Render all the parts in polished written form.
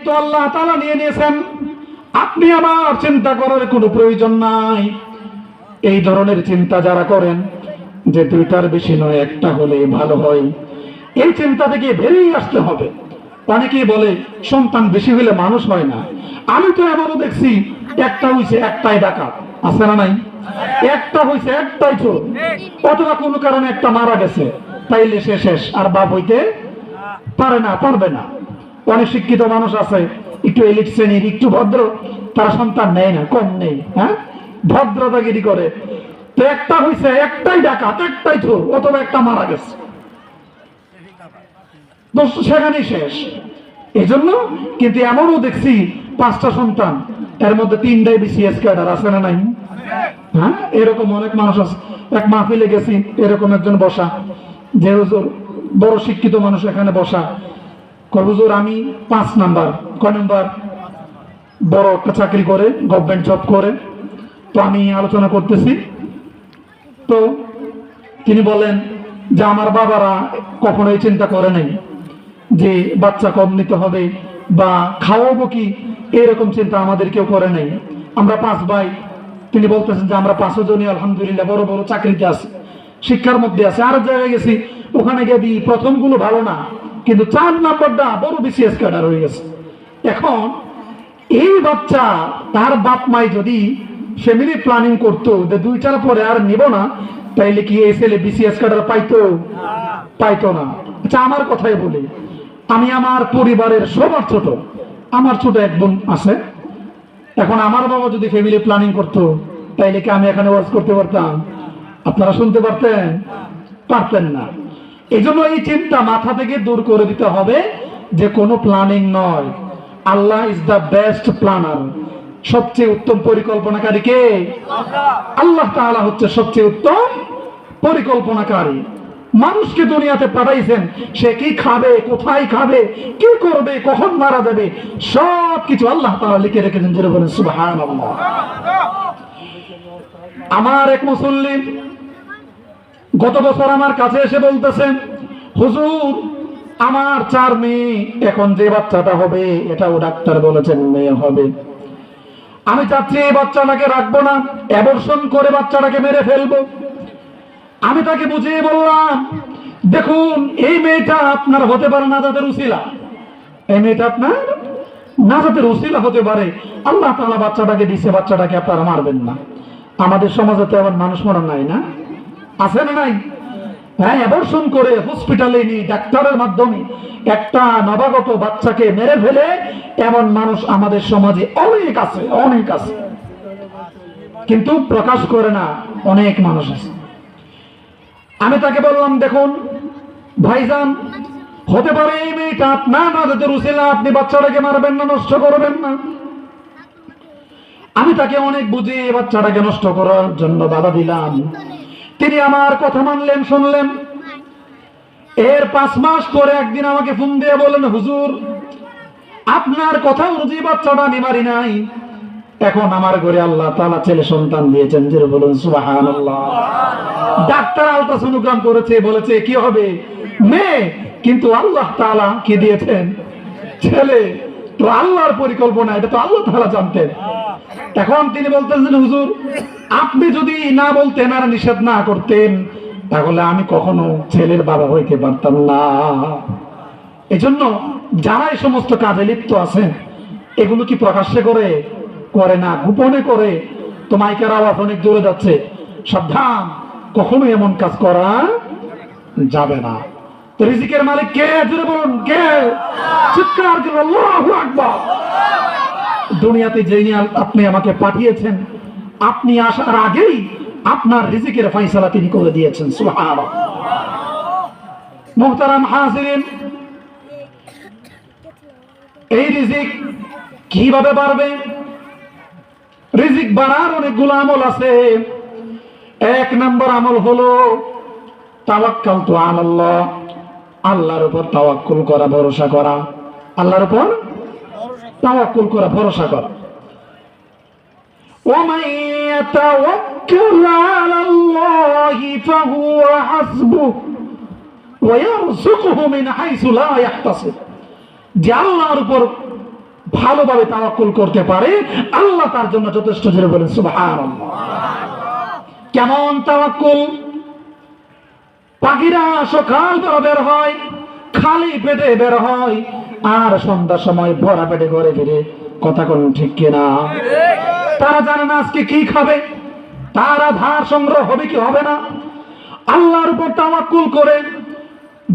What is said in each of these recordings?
দায়িত্ব আল্লাহ তাআলা নিয়ে নিয়েছেন, আপনি আমার চিন্তা করার কোনো প্রয়োজন নাই। এই ধরনের চিন্তা যারা করেন যে দুইটার বেশি নয়, একটা হলে ভালো হয়, এই চিন্তা থেকে বেরিয়ে আসতে হবে। অনেকেই বলে সন্তান বেশি হলে মানুষ হয় না। আমি তো এমনও দেখছি, একটা হইছে একটাই ডাকাত, আছে না নাই? একটা হইছে একটাই চোর, অথবা কোনো কারণে একটা মারা গেছে, তাইলে সে শেষ, আর বাপ হইতে পারে না, পারবে না। অনেক শিক্ষিত মানুষ আছে, একটু এলিট শ্রেণীর, একটু ভদ্র, তারা সন্তান নেয় না, কম নেই, হ্যাঁ, ভদ্রতাগিরি করে। তো একটা হইছে একটাই ডাকাত, একটাই চোর, অথবা একটা মারা গেছে, সেখানেই শেষ। এই জন্য কিন্তু এমনও দেখছি 5টা সন্তান, এর মধ্যে 3টাই বিসিএস ক্যাডার, আছে না নাই? হ্যাঁ, এরকম অনেক মানুষ আছে। এক মাহফিলে গেছি, এরকম একজন বসা, যে হুজুর বড় শিক্ষিত মানুষ, এখানে বসা, কয় হুজুর আমি 5 নাম্বার। কয় নাম্বার? বড় একটা চাকরি করে, গভর্নমেন্ট জব করে। তো আমি আলোচনা করতেছি, তো তিনি বলেন যে আমার বাবারা কখনোই চিন্তা করে নাই যে বাচ্চা কম নিতে হবে বা খাওয়াবো কি, এরকম চিন্তা আমাদের কেউ করে নাই। আমরা 5 ভাই। তিনি বলতেছেন যে আমরা 5 জনই আলহামদুলিল্লাহ বড় বড় চাকরিতে আছি, শিক্ষার মধ্যে আছে। আর জায়গায় গেছি, ওখানে গিয়ে দিই, প্রথমগুলো ভালো না, কিন্তু 4 নাম্বারটা বড় বিসিএস ক্যাডার হয়ে গেছে। এখন এই বাচ্চা, তার বাপ মাই যদি ফ্যামিলি প্ল্যানিং করতো যে 2টার পরে আর নিব না, তাইলে কি এই ছেলে বিসিএস ক্যাডার পাইতো? পাইতো না। আচ্ছা, আমার কথাই বলি, আমি আমার পরিবারের সবার ছোট, আমার ছোট এক বোন আছে। এখন আমার বাবা যদি ফ্যামিলি প্ল্যানিং করতো, তাইলে কি আমি এখানে ওয়াজ করতে পারতাম? আপনারা শুনতে পারতেন? পারতেন না। এই জন্য এই চিন্তা মাথা থেকে দূর করে দিতে হবে যে কোনো প্ল্যানিং নয়, আল্লাহ ইজ দ্য বেস্ট প্ল্যানার। সবচেয়ে উত্তম পরিকল্পনাকারী কে? আল্লাহ তাআলা হচ্ছে সবচেয়ে উত্তম পরিকল্পনাকারী। মানুষকে দুনিয়াতে পাঠাইছেন, সে কি খাবে, কোথায় খাবে, কি করবে, কখন মারা যাবে, সবকিছু আল্লাহ তাআলা লিখে রেখেছেন। যেটা বলেন সুবহানাল্লাহ। আমার এক মুসল্লি গত বছর আমার কাছে এসে বলতেছেন, হুজুর আমার 4 মেয়ে, এখন যে বাচ্চাটা হবে এটাও ডাক্তার বলেছেন মেয়ে হবে। আমি চাচ্ছি এই বাচ্চাটাকে রাখবো না, অ্যাবর্শন করে বাচ্চাটাকে মেরে ফেলবো। আমি তাকে বুঝিয়ে বললাম, দেখুন এই মেয়েটা আপনার হতে পারে নাজাতের উসিলা, এই মেয়েটা আপনার নাজাতের উসিলা হতে পারে। আল্লাহ তাআলা বাচ্চাটাকে দিছে, বাচ্চাটাকে আপনারা মারবেন না। আমাদের সমাজে তো এমন মানুষ মরণ নাই, না আছে না নাই? হ্যাঁ, অ্যাবর্শন করে হসপিটালে নিয়ে ডাক্তারের মাধ্যমে একটা নবাগত বাচ্চাকে মেরে ফেলে এমন মানুষ আমাদের সমাজে অনেক আছে, অনেক আছে, কিন্তু প্রকাশ করে না, অনেক মানুষ আছে। আমি তাকে বললাম, দেখুন ভাইজান, হতে পারে এই মেয়েটা আপনার নাজাতের উসিলা, আপনি বাচ্চাটাকে মারবেন না, নষ্ট করবেন না। আমি তাকে অনেক বুঝিয়ে বাচ্চাটাকে নষ্ট করার জন্য বাধা দিলাম। তিনি আমার কথা মানলেন, শুনলেন। এর 5 মাস পরে একদিন আমাকে ফোন দিয়ে বলেন, হুজুর আপনার কথা অনুযায়ী বাচ্চাটা আমি মারি নাই, এখন আমার ঘরে আল্লাহ তাআলা ছেলে সন্তান দিয়েছেন। যে বলুন সুবহানাল্লাহ। ডাক্তার আলট্রাসোনোগ্রাম করেছে, বলেছে কি হবে? মেয়ে, কিন্তু আল্লাহ তাআলা কি দিয়েছেন? ছেলে। তো আল্লাহর পরিকল্পনা, এটা তো আল্লাহ তাআলা জানতেন। এখন তিনি বলতেছেন, হুজুর আপনি যদি না বলতেন আর নিষেধ না করতেন, তাহলে আমি কখনো ছেলের বাবা হইতে পারতাম না। এজন্য যারা এই সমস্ত কাজে লিপ্ত আছেন, এগুলো কি প্রকাশ্যে করে? করে না, গোপনে করে। তো মাইকের আওয়াজ অনেক দূরে যাচ্ছে, সাবধান, কখনো এমন কাজ করা যাবে না। তো রিজিকের মালিক কে? জোরে বলুন কে? চিৎকার করে আল্লাহু আকবার। দুনিয়াতে যিনি আপনি আমাকে পাঠিয়েছেন, আপনি আসার আগেই আপনার রিজিকের ফয়সালা তিনি করে দিয়েছেন। সুবহানাল্লাহ। মুহতারাম হাজিরিন, এই রিজিক কিভাবে বাড়বে? রিজিক বাড়ার অনেকগুলো আমল আছে। 1 নম্বর আমল হলো তাওয়াক্কালতু আলাল্লাহ, আল্লাহর উপর তাওয়াক্কুল করা, ভরসা করা। আল্লাহর উপর তাওয়াক্কুল করা, ভরসা করা। ومن يتوكل على الله فهو حسبه ويرزقه من حيث لا يحتسب। যে আল্লাহর উপর ভালোভাবে তাওয়াক্কুল করতে পারে, আল্লাহ তার জন্য যথেষ্ট। জোরে বলেন সুবহানাল্লাহ। কেমন তাওয়াক্কুল? পাখিরা সকালবেলা বের হয়, খালি পেটে বের হয়, আর সন্ধ্যার সময় ভরা পেটে ঘরে ফিরে। কথা কোন ঠিক কিনা? তারা জানে না আজকে কি খাবে, তারা ধার সংগ্রহ হবে কি হবে না। আল্লাহর উপর তাওয়াক্কুল করে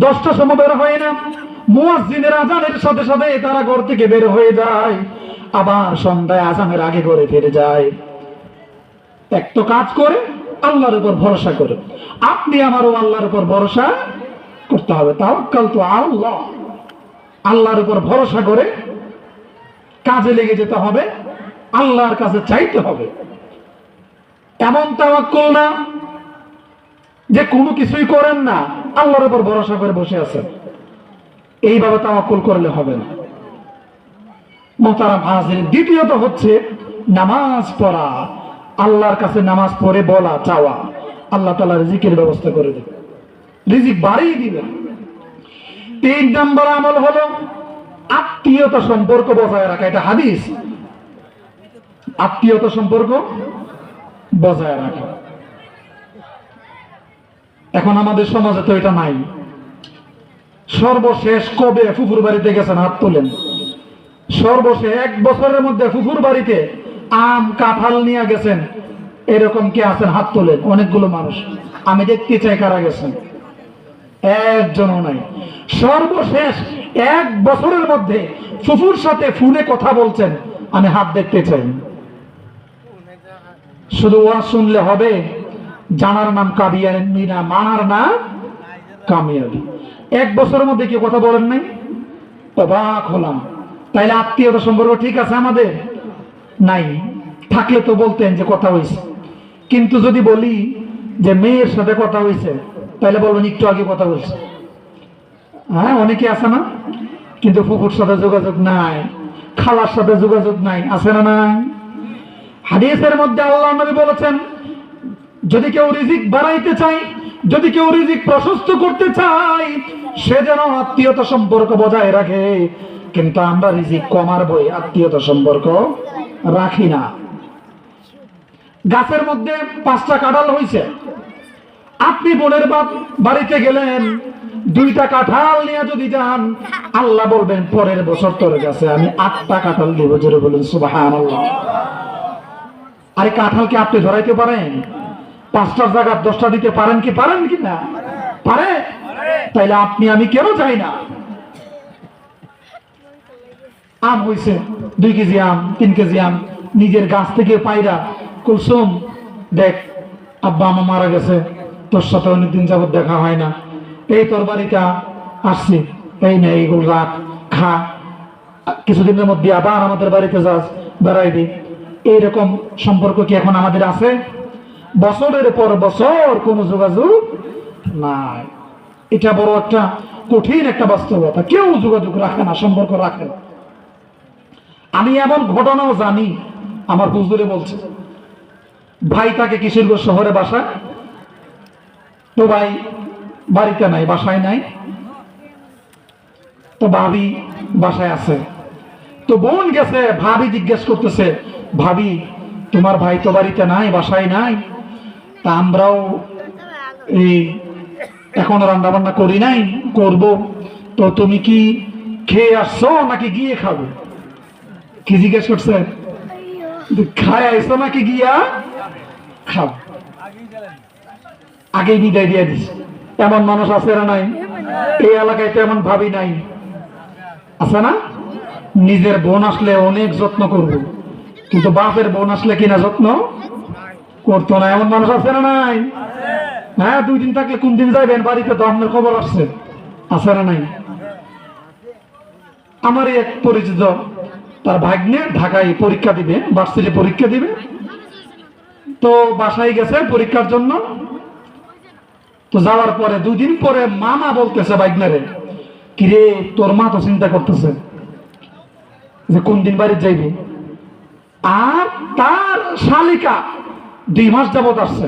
10টার সময় বের হয় না, মুয়াজ্জিনের আজানের সাথে সাথে তারা ঘর থেকে বের হয়ে যায়, আবার সন্ধ্যায় আজানের আগে ঘরে ফিরে যায়। এক তো কাজ করে, আল্লাহর উপর ভরসা করে। আপনি আমারও আল্লাহর উপর ভরসা করতে হবে। তাওয়াক্কালতু আলাল্লাহ, আল্লাহর উপর ভরসা করে কাজে লেগে যেতে হবে, আল্লাহর কাছে চাইতে হবে। এমন তাওয়াক্কুল না যে কোনো কিছুই করেন না, আল্লাহর উপর ভরসা করে বসে আছেন। এইভাবে তাওয়াক্কুল করলে হবে না। মুহতারাম হাজির, দ্বিতীয়ত হচ্ছে নামাজ পড়া। আল্লাহর কাছে নামাজ পড়ে বলা, চাওয়া, আল্লাহ তাআলা রিজিকের ব্যবস্থা করে দেবে, রিজিক বাড়িয়ে দিবেন। 3 নম্বর আমল হলো আত্মীয়তা সম্পর্ক বজায় রাখা। এটা হাদিস, আত্মীয়তা সম্পর্ক বজায় রাখা। এখন আমাদের সমাজে তো এটা নাই। সর্বশেষ কবে ফুফুর বাড়িতে গেছেন? হাত তোলেন। সর্বশেষ 1 বছরের মধ্যে ফুফুর বাড়িতে আম কাঁঠাল নিয়ে গেছেন এরকম কে আছেন? হাত তোলেন। অনেকগুলো মানুষ, আমি দেখতে চাই কারা গেছেন। একজনও নাই। সর্বশেষ 1 বছরের মধ্যে ফুফুর সাথে ফোনে কথা বলছেন, আমি হাত দেখতে চাই। শুধু ওয়াজ শুনলে হবে? জানার নাম কাবিয়ানি না, মানার নাম কামিয়াবি। 1 বছরের মধ্যে কি কথা বলেন নাই? অবাক হলাম। তাইলে আত্মীয়তা সম্পর্ক ঠিক আছে আমাদের? নাই। থাকলে তো বলতেন যে কথা হয়েছে। কিন্তু যদি বলি যে মেয়ের সাথে কথা হয়েছে, তাহলে বলবেন একটু আগে কথা বলছে। হ্যাঁ, অনেকে আছে না? কিন্তু ফুফুর সাথে যোগাযোগ নাই, খালার সাথে যোগাযোগ নাই, আছে না? নাই। হাদিসের মধ্যে আল্লাহর নবী বলেছেন, যদি কেউ রিজিক বাড়াইতে চায়, যদি কেউ রিজিক প্রশস্ত করতে চায়, সে যেন আত্মীয়তা সম্পর্ক বজায় রাখে। কিন্তু আমরা রিজিক কমার বই আত্মীয়তা সম্পর্ক রাখি না। গাছের মধ্যে 5টা কাঁঠাল হয়েছে, আপনি বোনের বাড়িতে গেলেন, 2টা কাঁঠাল নিয়ে যদি যান, আল্লাহ বলবেন পরের বছর তোর কাছে আমি 8টা কাঁঠাল দেব। জোরে বলুন সুবহানাল্লাহ। আরে কাঁঠালকে আপনি ধরাইতে পারেন? 5টার জায়গায় 10টা দিতে পারেন কি? পারেন কি না? পারে। তাইলে আপনি আমি কেন চাই না? আম হয়েছে 2 কেজি আম, 3 কেজি আম, নিজের গাছ থেকে পায়রা, কুলসুম দেখ আব্বা আমা মারা গেছে, তোর সাথে অনেকদিন যাবত দেখা হয় না, এই তোর বাড়িতে আসছি, এই না এইগুলো রাখ, খা, কিছুদিনের মধ্যে আবার আমাদের বাড়িতে যাস, বেড়াই দি। এইরকম সম্পর্ক কি এখন আমাদের আছে? বছরের পর বছর কোনো যোগাযোগ নাই। এটা বড় একটা কঠিন একটা বাস্তবতা। কেউ যোগাযোগ রাখে না, সম্পর্ক রাখে না। আমি এমন ঘটনাও জানি, আমার হুজুরে বলছে, ভাই তাকে কিশোরগঞ্জ শহরে বাসা, তো ভাই বাড়িতে নাই, বাসায় নাই, তো ভাবি বাসায় আছে। তো বোন গেছে, ভাবি জিজ্ঞেস করতেছে, ভাবি তোমার ভাই তো বাড়িতে নাই, বাসায় নাই, তা আমরাও এই এখনো রান্না বান্না করি নাই, করব, তো তুমি কি খেয়ে আসছো নাকি গিয়ে খাবো? কি জিজ্ঞেস করছে? খায় আইসো নাকি গিয়া খাও? আগে বিদায় দিয়ে দিস। এমন মানুষ আছে না নাই? এই এলাকায় তো এমন ভাবি নাই, আছে না? নিজের বোন আসলে অনেক যত্ন করব, কিন্তু বাপের বোন আসলে কিনা যত্ন করতো না। এমন মানুষ আছে না নাই? হ্যাঁ, 2 দিন থাকলে কোন দিন যাইবেন বাড়িতে, তো আপনার খবর আসছে, আছে না নাই? আমার এক পরিচিত, তার ভাগ্নে ঢাকায় পরীক্ষা দিবে, ভার্সিটি পরীক্ষা দিবে, তো বাসায় গেছে পরীক্ষার জন্য। তো যাওয়ার পরে 2 দিন পরে মামা বলতেছে ভাগ্নারে, কিরে তোর মা তো চিন্তা করতেছে যে কোন দিন বাড়ি যাইবি। আর তার শালিকা 2 মাস যাবত আসছে,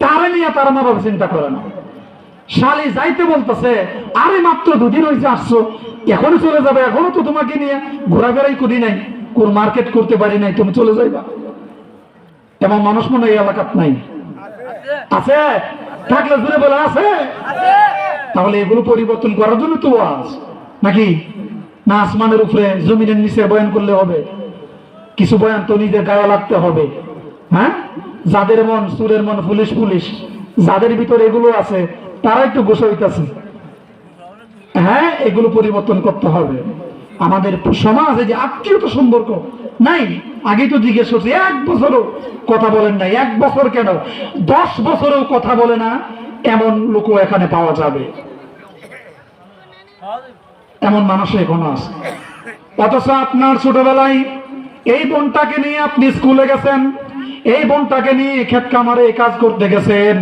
তারে নিয়ে তার মা বাবা চিন্তা করে না। শালি যাইতে বলতেছে, আরে মাত্র 2 দিন হয়েছে আসছো, এখনই চলে যাবে, এখনো তো তোমাকে নিয়ে ঘোরাফেরাই করি নাই, কোন মার্কেট করতে পারি নাই, তুমি চলে যাইবা। এমন মানুষ মনে হয় এই এলাকাত নাই? আছে? থাকলে জুড়ে বলে আছে। তাহলে এগুলো পরিবর্তন করার জন্য তো ওয়াজ নাকি? না আসমানের উপরে জমিনের নিচে বয়ান করলে হবে? কিছু বয়ান তো নিজের গায়ে লাগতে হবে। হ্যাঁ, যাদের মন সুরের মন পুলিশ পুলিশ, যাদের ভিতরে এগুলো আছে তারা একটু গোসা হইতেছে। হ্যাঁ, এগুলো পরিবর্তন করতে হবে। আমাদের সমাজে যে আত্মীয়তা সম্পর্ক নাই, আগেই তো জিজ্ঞেস করছি, 1 বছরও কথা বলেন নাই। 1 বছর কেন, 10 বছরেও কথা বলে না এমন লোকও এখানে পাওয়া যাবে। এমন মানুষ এখনো আছে। অথচ আপনার ছোটবেলায় এই বোনটাকে নিয়ে আপনি স্কুলে গেছেন, এই বোনটাকে নিয়ে ক্ষেত কামারে কাজ করতে গেছেন।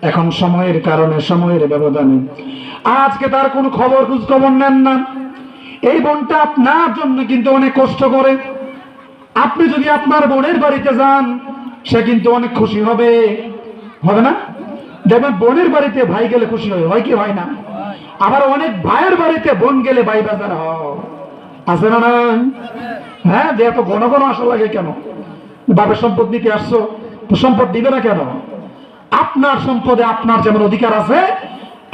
এখন সময়ের কারণে, সময়ের ব্যবধানে আজকে তার কোনো খবর খোঁজ খবর নেন না। এই বোনটা আপনার জন্য কিন্তু অনেক কষ্ট করে। আপনি যদি আপনার বোনের বাড়িতে যান, সে কিন্তু অনেক খুশি হবে, হবে না? দেখবেন বোনের বাড়িতে ভাই গেলে খুশি হয় কি হয় না? আবার অনেক ভাইয়ের বাড়িতে বোন গেলে ভাই বাজার আছে না? হ্যাঁ, যে এত ঘন ঘন আসা লাগে কেন? বাবার সম্পদ নিতে আসছো, তো সম্পদ দিবে না কেন? আপনার সম্পদে আপনার যেমন অধিকার আছে,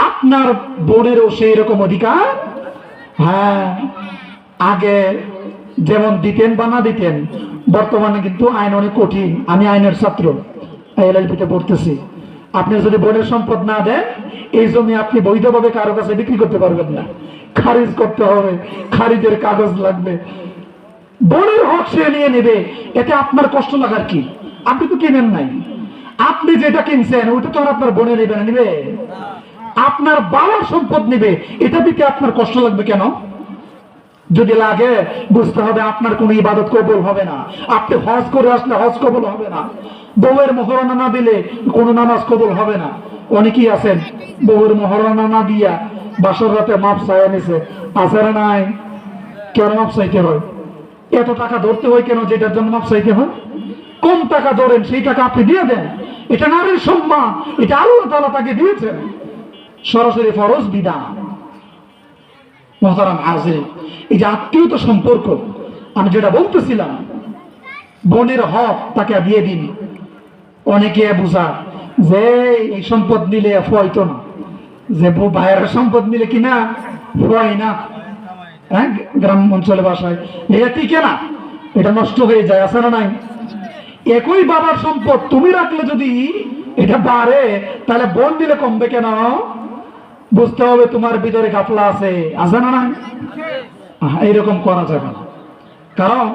আপনার বোনেরও সেই রকম অধিকার। হ্যাঁ, আগে যেমন দিতেন বা না দিতেন, বর্তমানে কিন্তু আইন অনেক কঠিন। আমি আইনের ছাত্র, এলএলবিতে পড়তেছি। আপনি যদি বোনের সম্পদ না দেন, এই জমি আপনি বৈধভাবে কারো কাছে বিক্রি করতে পারবেন না, খারিজ করতে হবে, খারিজের কাগজ লাগবে। বোনের হক সে নিয়ে নেবে, এতে আপনার কষ্ট লাগার কি? আপনি তো কিনেন নাই, আপনি যেটা কিনছেন ওইটা তো আর আপনার বোনে নেবে না, নিবে? আপনার বাবার সম্পদ নিবে, এটা দিতে আপনার কষ্ট লাগবে কেন? যদি লাগে বুঝতে হবে আপনার কোনো ইবাদত কবুল হবে না। আপনি হজ করে আসলে হজ কবুল হবে না, বউয়ের মোহরানা না দিলে কোনো নামাজ কবুল হবে না। অনেকেই আছেন বউয়ের মোহরানা না দিয়া বাসর রাতে মাপ চাইয়া নিছে, আছে না নাই? কেন মাপ চাইতে হয়? এত টাকা ধরতে হয় কেন যেটার জন্য মাপ চাইতে হয়? কম টাকা ধরেন, সেই টাকা আপনি দিয়ে দেন। এটা নারীর সম্মান, এটা আল্লাহ তাআলা তাকে দিয়েছেন, সরাসরি ফরজ বিধান। মুহতারাম হাজিরিন, এই যে আত্মীয়তা সম্পর্ক, আমি যেটা বলতেছিলাম, বোনের হক তাকে দিয়ে দিন। অনেকে বুঝা যে এই সম্পদ নিলে হয়তো না, যে ভাইয়ের সম্পদ নিলে কিনা হয় না। হ্যাঁ, গ্রাম অঞ্চলে বাসায় এটা টিকে না, এটা নষ্ট হয়ে যায়, আছে না নাই? একই বাবার সম্পদ তুমি রাখলে যদি এটা বাড়ে, তাহলে বোন দিলে কমবে কেন? বুঝতে হবে তোমার ভিতরে গাফলা আছে, আছে না নাই? এইরকম করা যাবে না। কারণ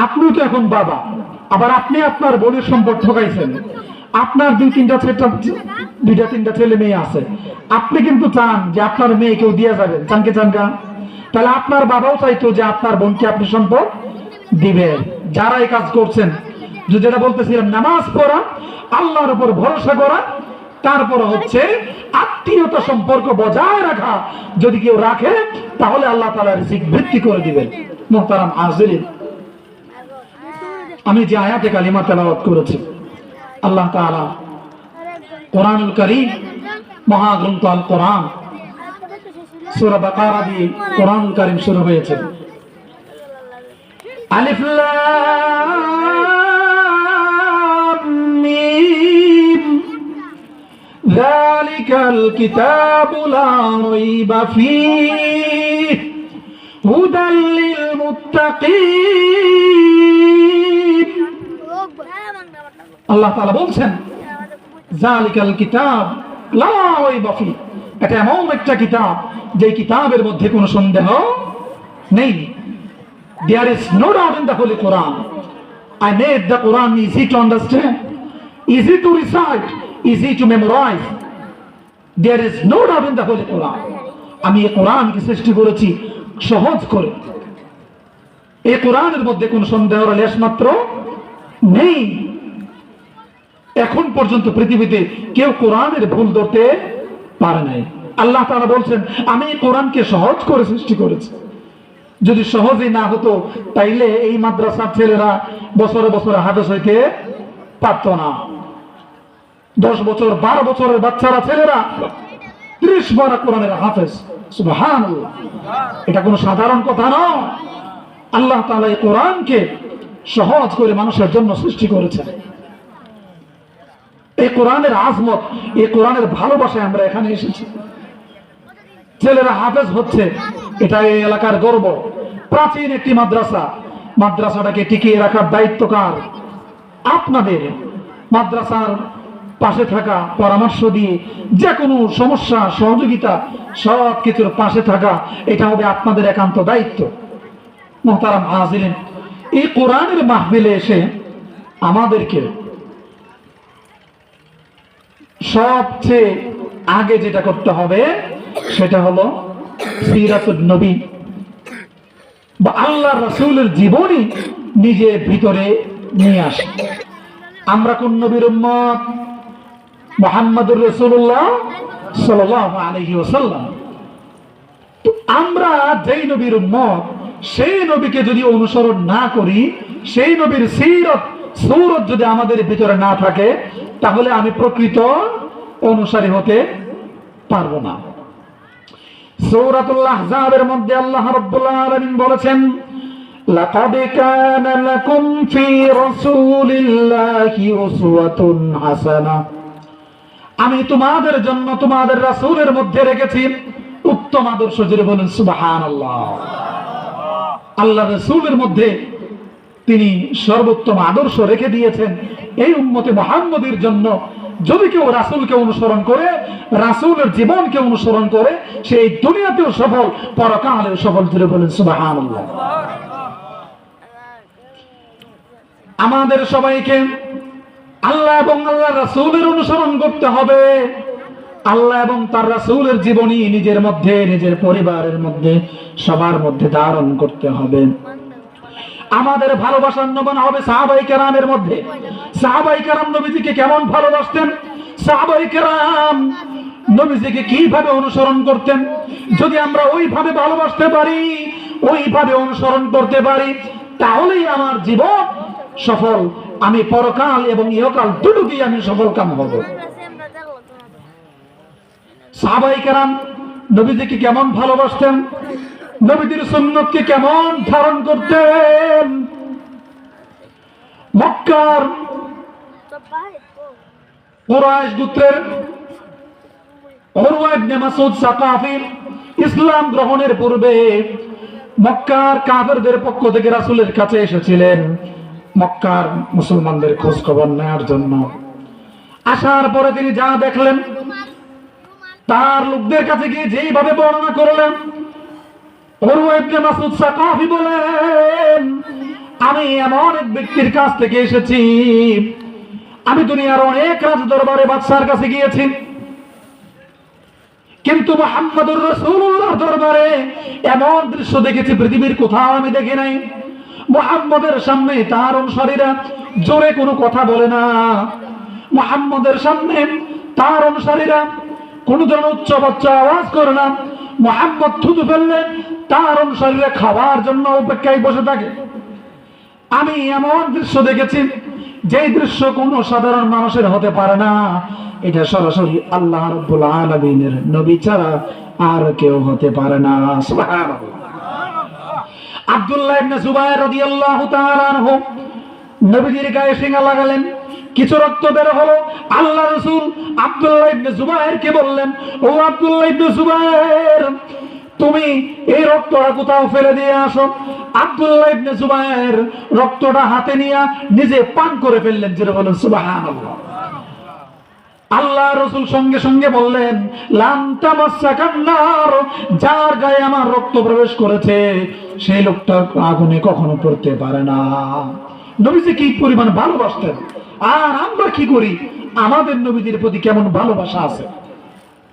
আপনিও তো এখন বাবা, আবার আপনি আপনার বোনের সম্পদ ঠকাইছেন। আপনার 2-3টা ছেলে মেয়ে আছে, আপনি কিন্তু চান যে আপনার মেয়েকেও দিয়ে যাবেন, চানকে চানকা? তাহলে আপনার বাবাও চাইতো যে আপনার বোনকে আপনি সম্পদ দিবেন। যারা এই কাজ করছেন, যেটা বলতেছিলাম, নামাজ পড়া, আল্লাহর উপর ভরসা করা, তারপর হচ্ছে আত্মীয়তা সম্পর্ক বজায় রাখা। যদি কেউ রাখে তাহলে আল্লাহ তাআলা রিজিক বৃদ্ধি করে দিবেন। মুহতারাম হাজিরিন, আমি যে আয়াতে কালিমা তেলাওয়াত করেছি, আল্লাহ তাআলা কোরআনুল কারীম, মহাগ্রন্থ আল কোরআন, সূরা বাকারা দিয়ে কোরআনুল কারীম শুরু হয়েছে। আলিফ লাম মিম, যালিকাল কিতাবু লা রাইবা ফীহি হুদাল লিল মুত্তাকিন। আল্লাহ তাআলা বলছেন, যালিকাল কিতাব লা রাইবা ফীহি, এটা এমন একটা কিতাব যে কিতাবের মধ্যে কোনো সন্দেহ নেই। There is no doubt in the Holy Quran. I made the Quran easy to understand, easy to recite, easy to memorize. There is no doubt in the Holy Quran. আমি এই কোরআনকে সৃষ্টি করেছি সহজ করে। এই কোরআনের মধ্যে কোনো সন্দেহের লেশ মাত্র নেই। এখন পর্যন্ত পৃথিবীতে কেউ কোরআনের ভুল ধরতে পারে নাই। আল্লাহ তাআলা বলছেন, আমি এই কোরআনকে সহজ করে সৃষ্টি করেছি। যদি সহজই না হতো তাইলে এই মাদ্রাসার ছেলেরা বছরে বছরে হাফেজ হইতে পারত না। 10 বছর 12 বছরের বাচ্চারা ছেলেরা 30 বার কোরআনের হাফেজ। সুবহানাল্লাহ। এটা কোনো সাধারণ কথা নয়। আল্লাহ তাআলা এই কোরআনকে সহজ করে মানুষের জন্য সৃষ্টি করেছেন। এই কোরআনের আজমত, এই কোরআনের ভালোবাসায় আমরা এখানে এসেছি। ছেলেরা হাফেজ হচ্ছে, এটা এই এলাকার গর্ব। প্রাচীন একটি মাদ্রাসা, মাদ্রাসাটাকে টিকিয়ে রাখার দায়িত্ব কার? আপনাদের। মাদ্রাসার পাশে থাকা, পরামর্শ দিয়ে যে কোনো সমস্যা সহযোগিতা সব কিছুর পাশে থাকা, এটা হবে আপনাদের একান্ত দায়িত্ব। মুহতারাম হাজিরিন, এই কোরআনের মাহফিলে এসে আমাদেরকে সবচেয়ে আগে যেটা করতে হবে সেটা হলো সিরাতুন নবী বা আল্লাহর রাসূলের জীবনী নিজের ভিতরে নিয়ে আসে। আমরা কোন নবীর উম্মত? মুহাম্মদুর রাসূলুল্লাহ সাল্লাল্লাহু আলাইহি ওয়াসাল্লাম। আমরা যেই নবীর উম্মত, সেই নবীকে যদি অনুসরণ না করি, সেই নবীর সিরত সূরত যদি আমাদের ভিতরে না থাকে, তাহলে আমি প্রকৃত অনুসারী হতে পারবো না। সূরাতুল আহজাবের মধ্যে আল্লাহ রাব্বুল আলামিন বলেছেন, লাকাদ কানা লাকুম ফি রাসূলিল্লাহি উসওয়াতুন হাসানাহ। আমি তোমাদের জন্য তোমাদের রাসূলের মধ্যে রেখেছি উত্তম আদর্শ। জোরে বলেন সুবহানাল্লাহ। আল্লাহ রাসূলের মধ্যে তিনি সর্বোত্তম আদর্শ রেখে দিয়েছেন এই উম্মতে মুহাম্মদের জন্য। যদি কেউ রাসূলকে অনুসরণ করে, রাসূলের জীবনকে অনুসরণ করে, সেই দুনিয়াতেও সফল, পরকালেও সফল। জোরে বলেন সুবহানাল্লাহ। আমাদের সবাইকে আল্লাহ এবং আল্লাহ রাসূলের অনুসরণ করতে হবে। আল্লাহ এবং তার রাসূলের জীবনী নিজের মধ্যে, নিজের পরিবারের মধ্যে, সবার মধ্যে ধারণ করতে হবে। আমাদের ভালোবাসার নমুনা হবে সাহাবায়ে কেরামের মধ্যে। সাহাবায়ে কেরাম নবীজিকে কেমন ভালোবাসতেন, সাহাবায়ে কেরাম নবীজিকে কিভাবে অনুসরণ করতেন, যদি আমরা ওইভাবে ভালোবাসতে পারি, ওইভাবে অনুসরণ করতে পারি, তাহলেই আমার জীবন সফল। আমি পরকাল এবং ইহকাল দুটোতেই আমি সফল কাম হব। সাহাবায়ে কেরাম নবীজিকে কেমন ভালোবাসতেন, নবীজির সুন্নতকে কেমন ধারণ করতেন। মক্কার কুরাইশ গোত্রের উরওয়া ইবনে মাসউদ সাকাফি ইসলাম গ্রহণের পূর্বে মক্কার কাফেরদের পক্ষ থেকে রাসূলের কাছে এসেছিলেন মক্কার মুসলমানদের খোঁজ খবর নেওয়ার জন্য। আসার পরে তিনি যা দেখলেন, তার লোকদের কাছে গিয়ে যেইভাবে বর্ণনা করলেন, উরওয়া ইবনে মাসউদ সাকাফি বলেন, আমি এমন এক ব্যক্তির কাছ থেকে এসেছি, আমি দুনিয়ার অনেক রাজ দরবারে বাদশার কাছে গিয়েছি, কিন্তু মুহাম্মদুর রাসূলুল্লাহ দরবারে এমন দৃশ্য দেখেছি পৃথিবীর কোথাও আমি দেখি নাই। মুহাম্মদের সামনে তার অনুসারীরা জোরে কোনো কথা বলে না। মুহাম্মদের সামনে তার অনুসারীরা কোন ধরনের উচ্চবাচ্য আওয়াজ করে না। মুহাম্মদ থুতু ফেললে তার অনুসারীরা খাওয়ার জন্য অপেক্ষায় বসে থাকে। আমি এমন দৃশ্য দেখেছি, যেই দৃশ্য কোন সাধারণ মানুষের হতে পারে না। এটা সরাসরি আল্লাহ রাব্বুল আলামিনের নবী ছাড়া আর কেউ হতে পারে না। সুবহানাল্লাহ। আব্দুল্লাহ ইবনে জুবায়ের রাদিয়াল্লাহু তাআলা আনহু নবীজির গায়ে শিঙা লাগালেন, কিছু রক্ত বের হলো। আল্লাহ রাসূল আব্দুল্লাহ ইবনে জুবায়েরকে বললেন, ও আব্দুল্লাহ ইবনে জুবায়ের, তুমি এই রক্তটা কোথাও ফেলে দিয়ে আসো। আব্দুল্লাহ ইবনে জুবায়ের রক্তটা হাতে নিয়ে নিজে পান করে ফেললেন। যেটা বলেন সুবহানাল্লাহ। আল্লাহ রাসূল সঙ্গে সঙ্গে বললেন, লাম তামাসসাকান নার, যার গায়ে আমার রক্ত প্রবেশ করেছে সেই লোকটা আগুনে কখনো পড়তে পারে না। নবীজি কি পরিমাণ ভালোবাসতেন, আর আমরা কি করি? আমাদের নবীজির প্রতি কেমন ভালোবাসা আছে?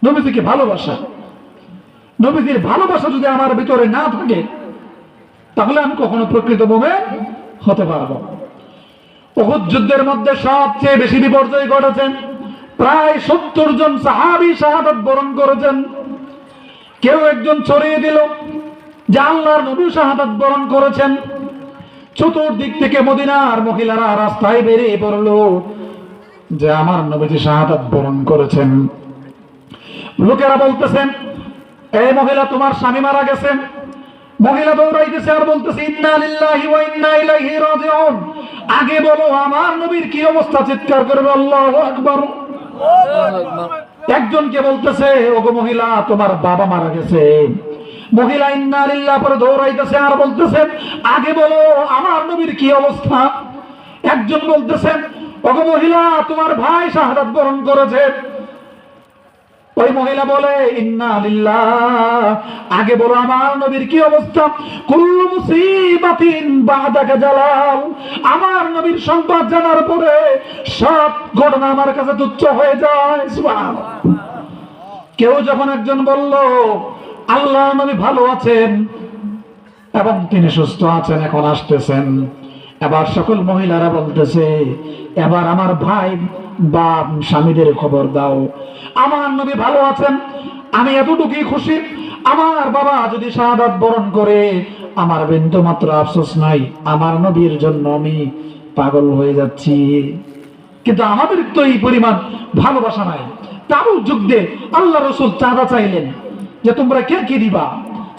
নবীজিকে ভালোবাসা, নবীজির ভালোবাসা যদি আমার ভিতরে না থাকে, তাহলে আমি কখনো প্রকৃত মুমিন হতে পারবো। উহুদ যুদ্ধের মধ্যে সবচেয়ে বেশি বিপর্যয় ঘটেছে। প্রায় 70 জন সাহাবী শাহাদাত বরণ করেছেন। কেউ একজন ছড়িয়ে দিল যে আল্লাহর নবী শাহাদাত বরণ করেছেন। চতুর্দিক থেকে মদিনার মহিলারা রাস্তায় বেরিয়ে পড়লো যে আমার নবীজি শাহাদাত বরণ করেছেন। লোকেরা বলতেছেন, এই মহিলা, তোমার স্বামী মারা গেছে। মহিলা দৌড়াইতেছে আর বলতেছে ইন্না লিল্লাহি ওয়া ইন্না ইলাইহি রাজিউন। আগে বলো আমার নবীর কি অবস্থা, চিৎকার করবে আল্লাহু আকবার। একজনকে বলতেছে ওগো মহিলা তোমার বাবা মারা গেছে। মহিলা ইন্না লিল্লাহ পরে দৌড়াইতেছে আর বলতেছে আগে বলো আমার নবীর কি অবস্থা। একজন বলতেছে ওগো মহিলা তোমার ভাই শাহাদাত বরণ করেছে। ওই মহিলা বলে ইন্না লিল্লাহ, আগে বলো আমার নবীর কি অবস্থা। কুল্লু মুসিবাতিন বাদাকা জালাল, আমার নবীর সংবাদ জানার পরে সব ঘটনা আমার কাছে তুচ্ছ হয়ে যায়। সুবহানাল্লাহ। কেউ যখন একজন বলল আল্লাহ নবী ভালো আছেন এবং তিনি সুস্থ আছেন, এখন আসতেছেন, এবার সকল মহিলারা বলতেছে এবার আমার ভাই বা স্বামীদের খবর দাও। আমার নবী ভালো আছেন, আমি এতটুকুই খুশি। আমার বাবা যদি শাহাদাত বরণ করে আমার বিন্দু মাত্র আফসোস নাই, আমার নবীর জন্য আমি পাগল হয়ে যাচ্ছি। কিন্তু আমাদের তো এই পরিমাণ ভালোবাসা নাই। তারও যুদ্ধে আল্লাহ রাসূল চাঁদা চাইলেন যে তোমরা কে কি দিবা।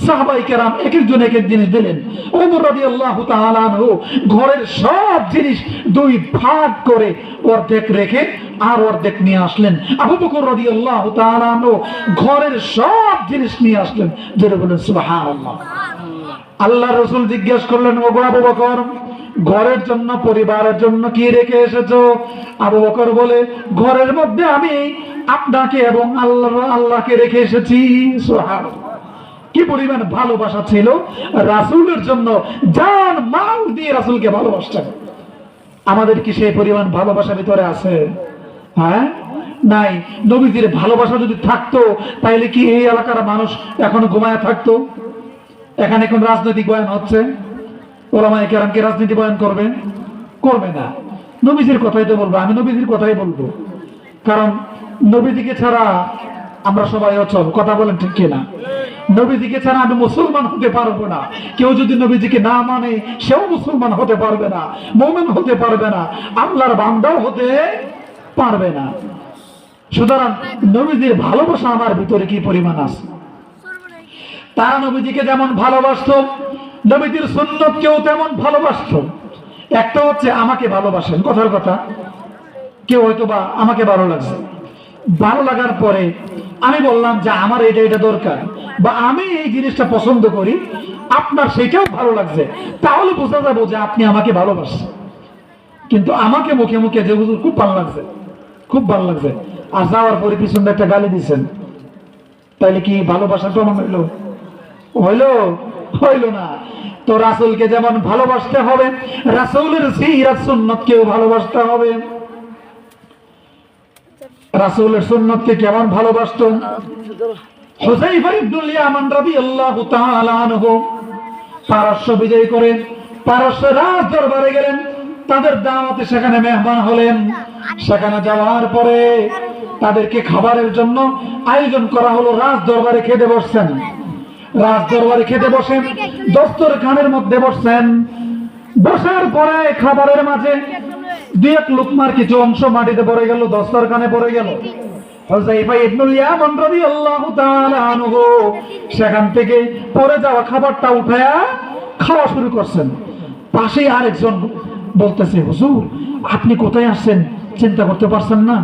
সাহাবায়ে কেরাম এক একজন এক এক জিনিস দিলেন। ওমর রাদিয়াল্লাহু তাআলা আনহু ঘরের সব জিনিস দুই ভাগ করে অর্ধেক রেখে আর অর্ধেক নিয়ে আসলেন। আবু বকর রাদিয়াল্লাহু তাআলা আনহু ঘরের সব জিনিস নিয়ে আসলেন। জোরে বলেন সুবহানাল্লাহ। আল্লাহ রাসূল জিজ্ঞেস করলেন ওগো আবু বকর, ঘরের জন্য পরিবারের জন্য কি রেখে এসেছো? আবু বকর বলে ঘরের মধ্যে আমি আপনাকে এবং আল্লাহকে রেখে এসেছি। সুবহানাল্লাহ। কি পরিমাণ ভালোবাসা ছিল রাসূলের জন্য, জান মাল দিয়ে রাসূলকে ভালোবাসতেন। আমাদের কি সেই পরিমাণ ভালোবাসা ভিতরে আছে? হ্যাঁ, নাই। নবীজির ভালোবাসা যদি থাকতো তাহলে কি এই এলাকার মানুষ এখনো ঘুমায় থাকতো? এখানে কোন রাজনৈতিক বয়ান হচ্ছে? ওলামায়ে কেরাম কি রাজনীতি বয়ান করবে? করবে না। নবীজির কথাই তো বলবো, আমি নবীজির কথাই বলবো। কারণ নবীজিকে ছাড়া আমরা সবাই অচল। কথা বলেন ঠিক কিনা? নবীজিকে ছাড়া আমি মুসলমান হতে পারবো না। কেউ যদি নবীজিকে না মানে সেও মুসলমান হতে পারবে না, মুমিন হতে পারবে না, আল্লাহর বান্দাও হতে পারবে না। সুতরাং নবীজির ভালোবাসা আমার ভিতরে কি পরিমাণ আছে। তারা নবীজিকে যেমন ভালোবাসতো, নবীজির সুন্নতকেও তেমন ভালোবাসতো। একটা হচ্ছে আমাকে ভালোবাসেন, কথার কথা। কেউ হয়তো বা আমাকে ভালো লাগছে, ভালো লাগার পরে আমি বললাম যে আমার এটা এটা দরকার বা আমি এই জিনিসটা পছন্দ করি, আপনার সেটাও ভালো লাগছে, তাহলে বোঝা যাবো যে আপনি আমাকে ভালোবাসছেন। কিন্তু আমাকে মুখে মুখে যে হুজুর খুব ভালো লাগছে, খুব ভালো লাগছে, আর যাওয়ার পরে পিছনে একটা গালি দিচ্ছেন, তাইলে কি ভালোবাসার প্রমাণ হইলো? হইলো? হইলো না। তো রাসূলকে যেমন ভালোবাসতে হবে, রাসূলের সিরাত সুন্নতকেও ভালোবাসতে হবে। রাসূলের সুন্নতকে কেমন ভালোবাসতেন? হুযায়ফা ইবনুল ইয়ামান রাদিয়াল্লাহু তাআলা আনহু পারস্য বিজয় করে পারস্য রাজ দরবারে গেলেন, তাদের দাওয়াতে সেখানে মেহমান হলেন। সেখানে যাওয়ার পরে তাদেরকে খাবারের জন্য আয়োজন করা হলো। রাজ দরবারে খেতে বসছেন, রাজ দরবারে খেতে বসেন, দস্তরখানের মধ্যে বসছেন। বসার পরে খাবারের মাঝে দুই এক লুকমার কিছু অংশ মাটিতে পড়ে গেল, দস্তরখানে পড়ে গেল। হুযায়ফা ইবনুল ইয়ামান রাদিয়াল্লাহু তাআলা আনহু সেখান থেকে পড়ে যাওয়া খাবারটা উঠায়া খাওয়া শুরু করছেন। পাশে আরেকজন বলতেছে হুজুর আপনি কোথায় আসছেন চিন্তা করতে পারছেন না?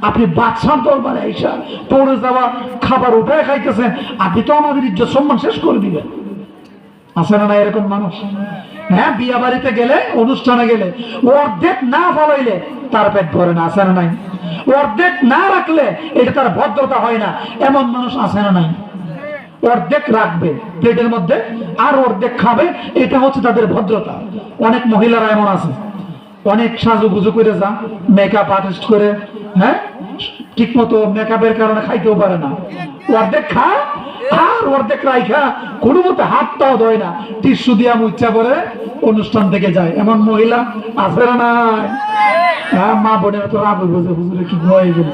আপনি বাদশার দরবারে আইসা পড়ে যাওয়া খাবার উঠায় খাইতেছেন, আপনি তো আমাদের ইজ্জত সম্মান শেষ করে দিবেন। আছে না এরকম মানুষ? হ্যাঁ, বিয়া বাড়িতে গেলে, অনুষ্ঠানে গেলে অর্ধেক না ফলাইলে তার পেট ভরে না। আছে না নাই? অর্ধেক না রাখলে এটা তার ভদ্রতা হয় না, এমন মানুষ আছে না নাই? অর্ধেক রাখবে প্লেটের মধ্যে আর অর্ধেক খাবে, এটা হচ্ছে তাদের ভদ্রতা। অনেক মহিলারা এমন আছে, অনেক সাজুগুজু করে যা, মেকআপ আর্টিস্ট করে, হ্যাঁ, ঠিক মতো মেকআপের কারণে খাইতেও পারে না, অর্ধেক খা আর অর্ধেক রাইখা কোনো মতে হাতটাও ধয় না, টিস্যু দিয়া মুচ্ছা করে অনুষ্ঠান থেকে যায়। এমন মহিলা আছে না নাই? হ্যাঁ, মা বোনেরা তো রাগ বুঝে হুজুরে কি ভয় গেল,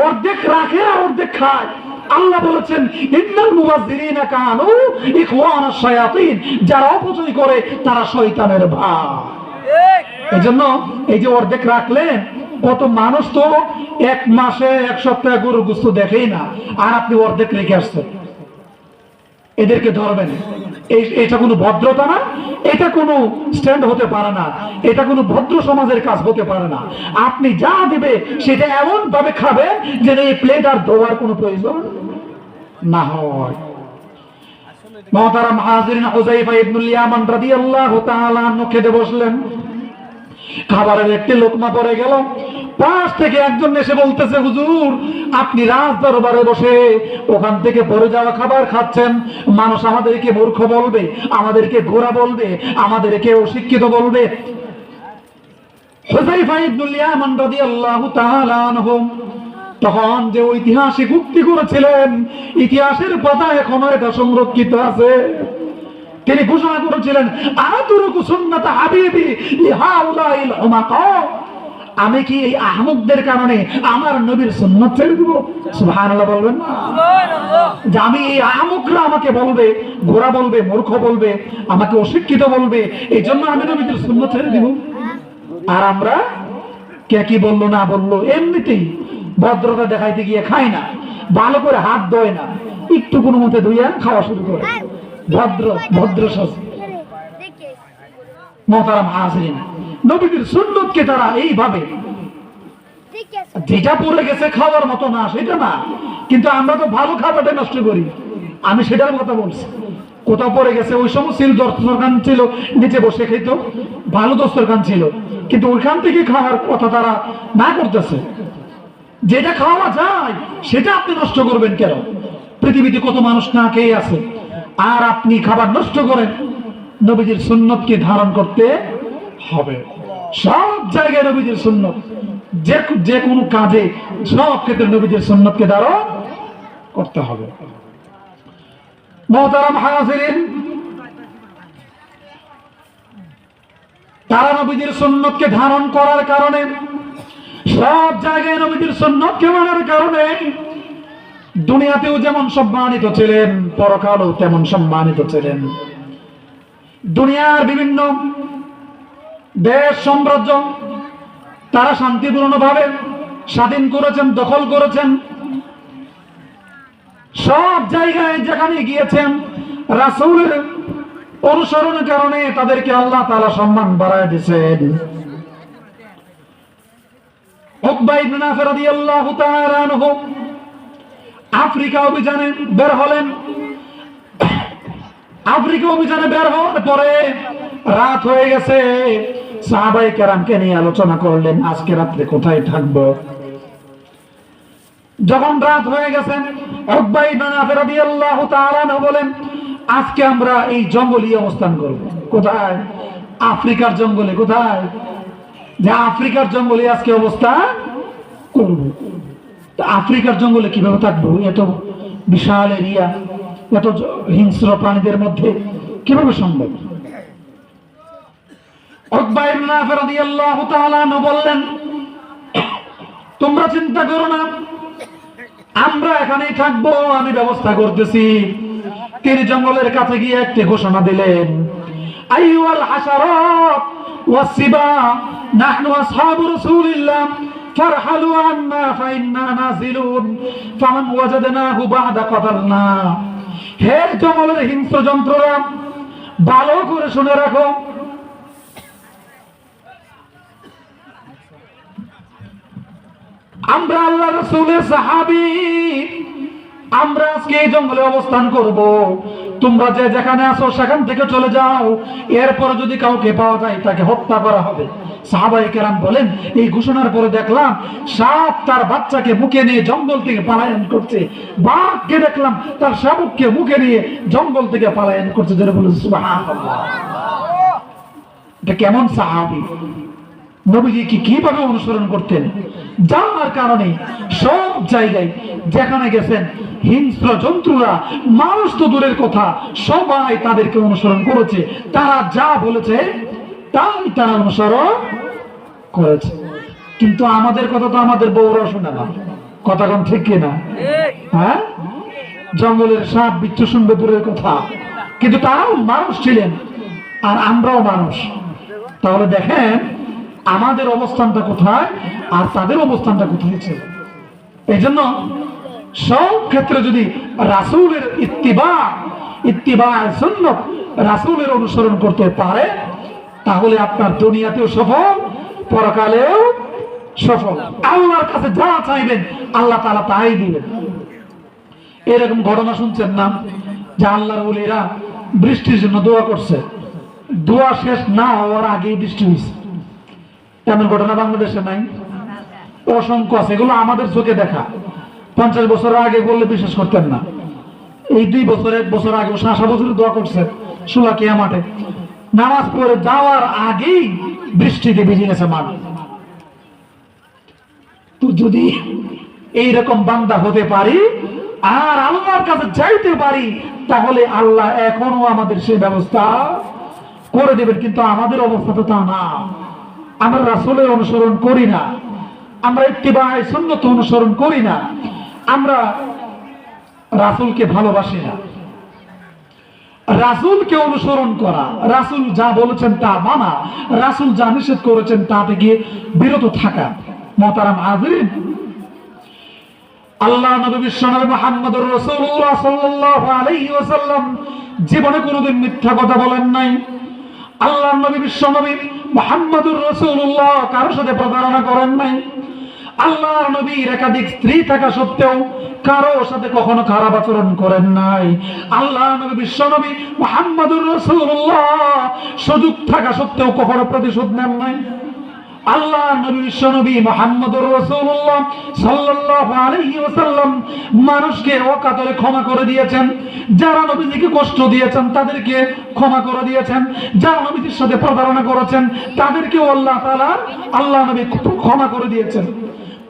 অর্ধেক রাখে আর অর্ধেক খায়। আল্লাহ বলেছেন ইন্নাল মুবাযযিরিনা কানু ইখওয়ানাশ শায়াতিন, যারা অপচয় করে তারা শয়তানের ভাই। এজন্য এই যে অর্ধেক রাখলে কত মানুষ তো এক মাসে এক সপ্তাহে গরুর গোশত দেখেই না, আর আপনি অর্ধেক রেখে আসছেন। এদেরকে ধরবেন, এটা কোনো ভদ্রতা না, এটা কোনো স্ট্যান্ড হতে পারে না, এটা কোনো ভদ্র সমাজের কাজ হতে পারে না। আপনি যা দিবে সেটা এমন ভাবে খাবেন যে এই প্লেট আর ধোয়ার কোনো প্রয়োজন না হয়। মুহতারাম হাজিরিন, হুযায়ফা ইবনুল ইয়ামান রাদিয়াল্লাহু তাআলা আনহু খেতে বসলেন, খাবারের একটি লোকমা পড়ে গেল। পাশ থেকে একজন এসে বলতেছে, হুজুর আপনি রাজ দরবারে বসে ওখান থেকে পড়ে যাওয়া খাবার খাচ্ছেন, মানুষ আমাদেরকে মূর্খ বলবে, আমাদেরকে গোঁড়া বলবে, আমাদেরকে অশিক্ষিত বলবে। হুযায়ফা ইবনুল ইয়ামান রাদিয়াল্লাহু তাআলা আনহু তখন যে ঐতিহাসিক উক্তি করেছিলেন, ইতিহাসের পাতায় এখনো এটা সংরক্ষিত আছে। তিনি ঘোষণা করেছিলেন, আতুরুকু সুন্নাত হাবিবি লিহাউলাইল হুমাকা, আমি কি এই আহমকদের কারণে আমার নবীর সুন্নাত ছেড়ে দেব? সুবহানাল্লাহ বলবেন না? যে আমি এই আহমকরা আমাকে বলবে, গোঁড়া বলবে, মূর্খ বলবে, আমাকে অশিক্ষিত বলবে, এই জন্য আমি নবীর সুন্নাত ছেড়ে দিব। আর আমরা কে কি বললো না বললো এমনিতেই ভদ্রতা দেখাইতে গিয়ে খাই না, ভালো করে হাত ধোয় না, একটু কোনো মতে ধুইয়া খাওয়া শুরু করে, ভদ্র সাজ। মুহতারাম হাজিরিন, নবীর সুন্নতকে তারা এইভাবে, যেটা পড়ে গেছে খাওয়ার মতো না সেটা না, কিন্তু আমরা তো ভালো খাবারটা নষ্ট করি। আমি সেটার কথা বলছি, কোথাও পড়ে গেছে, ওই সমস্ত দস্তরখান ছিল, নিচে বসে খেত, ভালো দস্তরখান ছিল, কিন্তু ওইখান থেকে খাওয়ার কথা তারা না করতেছে। যেটা খাওয়া যায় সেটা আপনি নষ্ট করবেন কেন? পৃথিবীতে কত মানুষ না খেয়ে আছে, আর আপনি খাবার নষ্ট করেন। নবীজির সুন্নতকে ধারণ করতে হবে, সব জায়গায় নবীজির সুন্নত, যে কোনো কাজে সব ক্ষেত্রে নবীজির সুন্নতকে ধারণ করতে হবে। মুহতারাম হাজিরিন, তারা নবীজির সুন্নতকে ধারণ করার কারণে, সব জায়গায় নবীজির সুন্নতকে মানার কারণে দুনিয়াতেও যেমন সম্মানিত ছিলেন, পরকালেও তেমন সম্মানিত ছিলেন। দুনিয়ার বিভিন্ন দেশ সাম্রাজ্য তারা শান্তিপূর্ণভাবে স্বাধীন করেছেন, দখল করেছেন। সব জায়গায় যেখানে গিয়েছেন রাসূলের অনুসরণের কারণে তাদেরকে আল্লাহ তাআলা সম্মান বাড়ায় দিয়েছেন। উকবা ইবনে নাফি রাদিয়াল্লাহু তাআলা আনহু আফ্রিকা অভিযানে বের হলেন। আফ্রিকা অভিযানে বের হওয়ার পরে রাত হয়ে গেছে, সাহাবায়ে কেরামকে নিয়ে আলোচনা করলেন আজকে রাত্রে কোথায় থাকবো। যখন রাত হয়ে গেছে, উকবা ইবনে নাফি রাদিয়াল্লাহু তাআলা আনহু বলেন, আজকে আমরা এই জঙ্গলে অবস্থান করব। কোথায়? আফ্রিকার জঙ্গলে। কোথায়? যে আফ্রিকার জঙ্গলে আজকে অবস্থান করব। আফ্রিকার জঙ্গলে কিভাবে থাকবো? এত বিশাল এরিয়া, এত হিংস্র প্রাণীদের মধ্যে কিভাবে সম্ভব? উকবা ইবনে নাফি রাদিয়াল্লাহু তাআলা আনহু বললেন, তোমরা চিন্তা করো না, আমরা এখানেই থাকবো, আমি ব্যবস্থা করতেছি। তিনি জঙ্গলের কাছে গিয়ে একটি ঘোষণা দিলেন, আইয়ুল হাশারাত ওয়াস সিবা নাহনু আসহাবু রাসূলিল্লাহ ফারহালু আন্না ফাইন্না নাজিলুন ফামান ওয়াজাদনাহু বা'দা কাতালনা। হে জঙ্গলের হিংস্র জন্তুরা, ভালো করে শুনে রাখো, আমরা আল্লাহর রাসূলের সাহাবী, আমরা আজকে এই জঙ্গলে অবস্থান করব। তোমরা যে যেখানে আছো সেখান থেকে চলে যাও, এরপর যদি কাউকে পাওয়া যায় তাকে হত্যা করা হবে। সাহাবায়ে কেরাম বলেন, এই ঘোষণার পরে দেখলাম সাপ তার বাচ্চাকে মুখে নিয়ে জঙ্গল থেকে পলায়ন করছে, বাঘকে দেখলাম তার শাবককে মুখে নিয়ে জঙ্গল থেকে পলায়ন করছে। যারা বলে সুবহানাল্লাহ, এটা কেমন সাহাবী! নবীজি কিভাবে অনুসরণ করতেন, যার কারণে সব জায়গায় যেখানে গেছেন হিংস্র জন্তুরা, মানুষ তো দূরের কথা, সবাই তাদেরকে অনুসরণ করেছে। তারা যা বলেছে তাই তারা অনুসরণ করেছে। কিন্তু আমাদের কথা তো আমাদের বউরা শোনে না, কথা কোন ঠিক কিনা? হ্যাঁ, জঙ্গলের সাপ বিচ্ছু শুনবে দূরের কথা, কিন্তু তারাও মানুষ ছিলেন আর আমরাও মানুষ। তাহলে দেখেন, আমাদের অবস্থানটা কোথায় আর তাদের অবস্থানটা কোথায় ছিল। এই জন্য সব ক্ষেত্রে যদি রাসূলের ইত্তিবা সুন্নাত, রাসূলের অনুসরণ করতে পারে, তাহলে আপনার দুনিয়াতেও সফল, পরকালেও সফল। আল্লাহর কাছে যা চাইবেন আল্লাহ তাআলা তাই দিবেন। এরকম ঘটনা শুনছেন না যে আল্লাহর ওলিরা বৃষ্টির জন্য দোয়া করছে, দোয়া শেষ না হওয়ার আগেই বৃষ্টি হয়েছে। এমন ঘটনা বাংলাদেশে নাই? অসংখ্য আছে, এগুলো আমাদের চোখে দেখা। 50 বছর আগে বললে বিশ্বাস করতেন না। এই 2 বছর 1 বছর আগে 7 বছর দোয়া করছে সুলাকিয়া মাঠে, নামাজ পড়ে যাওয়ার আগেই বৃষ্টিতে ভিজে গেছে মাঠ। তো যদি এইরকম বান্দা হতে পারি আর আল্লাহর কাছে যাইতে পারি, তাহলে আল্লাহ এখনো আমাদের সেই ব্যবস্থা করে দেবেন। কিন্তু আমাদের অবস্থা তো তা না। আমরা রাসূলের অনুসরণ করি না, আমরা ইত্তিবায়ে সুন্নাত অনুসরণ করি না, আমরা রাসূলকে ভালোবাসি না। রাসূলকে অনুসরণ করা, রাসূল যা বলেছেন তা মানা, রাসূল যা নিষেধ করেছেন তা থেকে বিরত থাকা। মুহতারাম হাজিরিন, আল্লাহ নবী বিশ্বনবী মুহাম্মদুর রাসূলুল্লাহ সাল্লাল্লাহু আলাইহি ওয়াসাল্লাম জীবনে কোনোদিন মিথ্যা কথা বলেন নাই। আল্লাহ নবী বিশ্বনবী মুহাম্মদুর রাসূলুল্লাহ কারোর সাথে প্রতারণা করেন নাই। আল্লাহর নবীর একাধিক স্ত্রী থাকা সত্ত্বেও কারো সাথে কখনো খারাপ আচরণ করেন নাই। আল্লাহ নবী বিশ্বনবী মুহাম্মদুর রাসূলুল্লাহ সুযোগ থাকা সত্ত্বেও কখনো প্রতিশোধ নেন নাই। আল্লাহ নবী বিশ্বনবী মুহাম্মদুর রাসূলুল্লাহ সাল্লাল্লাহু আলাইহি ওয়াসাল্লাম মানুষকে অকাতরে ক্ষমা করে দিয়েছেন। যারা নবীজিকে কষ্ট দিয়েছেন তাদেরকে ক্ষমা করে দিয়েছেন, যারা নবীজির সাথে প্রতারণা করেছেন তাদেরকেও আল্লাহ নবী ক্ষমা করে দিয়েছেন।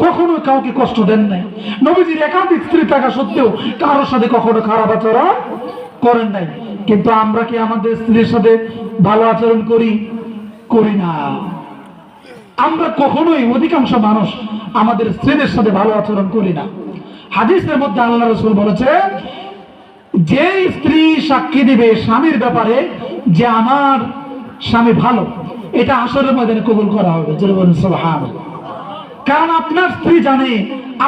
কখনো কাউকে কষ্ট দেন নাই। নবীজির একাধিক স্ত্রী থাকা সত্ত্বেও কারোর সাথে কখনো খারাপ আচরণ করেন নাই। কিন্তু আমরা কি আমাদের স্ত্রীর সাথে ভালো আচরণ করি না? আমরা কখনোই, অধিকাংশ মানুষ আমাদের স্ত্রীদের সাথে ভালো আচরণ করি না। হাদিসের মধ্যে আল্লাহ রাসূল বলেছে, যে স্ত্রী সাক্ষী দিবে স্বামীর ব্যাপারে যে আমার স্বামী ভালো, এটা হাসরের ময়দানে কবুল করা হবে। জোরে বলুন সুবহানাল্লাহ। কারণ আপনার স্ত্রী জানে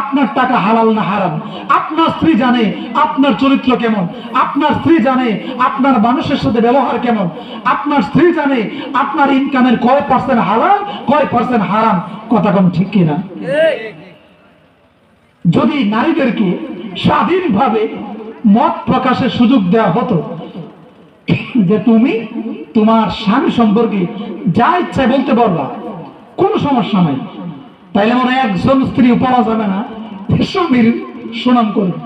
আপনার টাকা হালাল না হারাম, আপনার স্ত্রী জানে আপনার চরিত্র কেমন, আপনার স্ত্রী জানে আপনার মানুষের সাথে ব্যবহার কেমন, আপনার স্ত্রী জানে আপনার ইনকামের কয় পার্সেন্ট হালাল কয় পার্সেন্ট হারাম। কথা কম ঠিক কিনা? যদি নারীদেরকে স্বাধীনভাবে মত প্রকাশের সুযোগ দেওয়া হতো যে তুমি তোমার স্বামী সম্পর্কে যা ইচ্ছা বলতে পারবা, কোনো সমস্যা নাই, তাইলে মনে হয় একজন স্ত্রী পাওয়া যাবে না স্বামীর সুনাম করবে।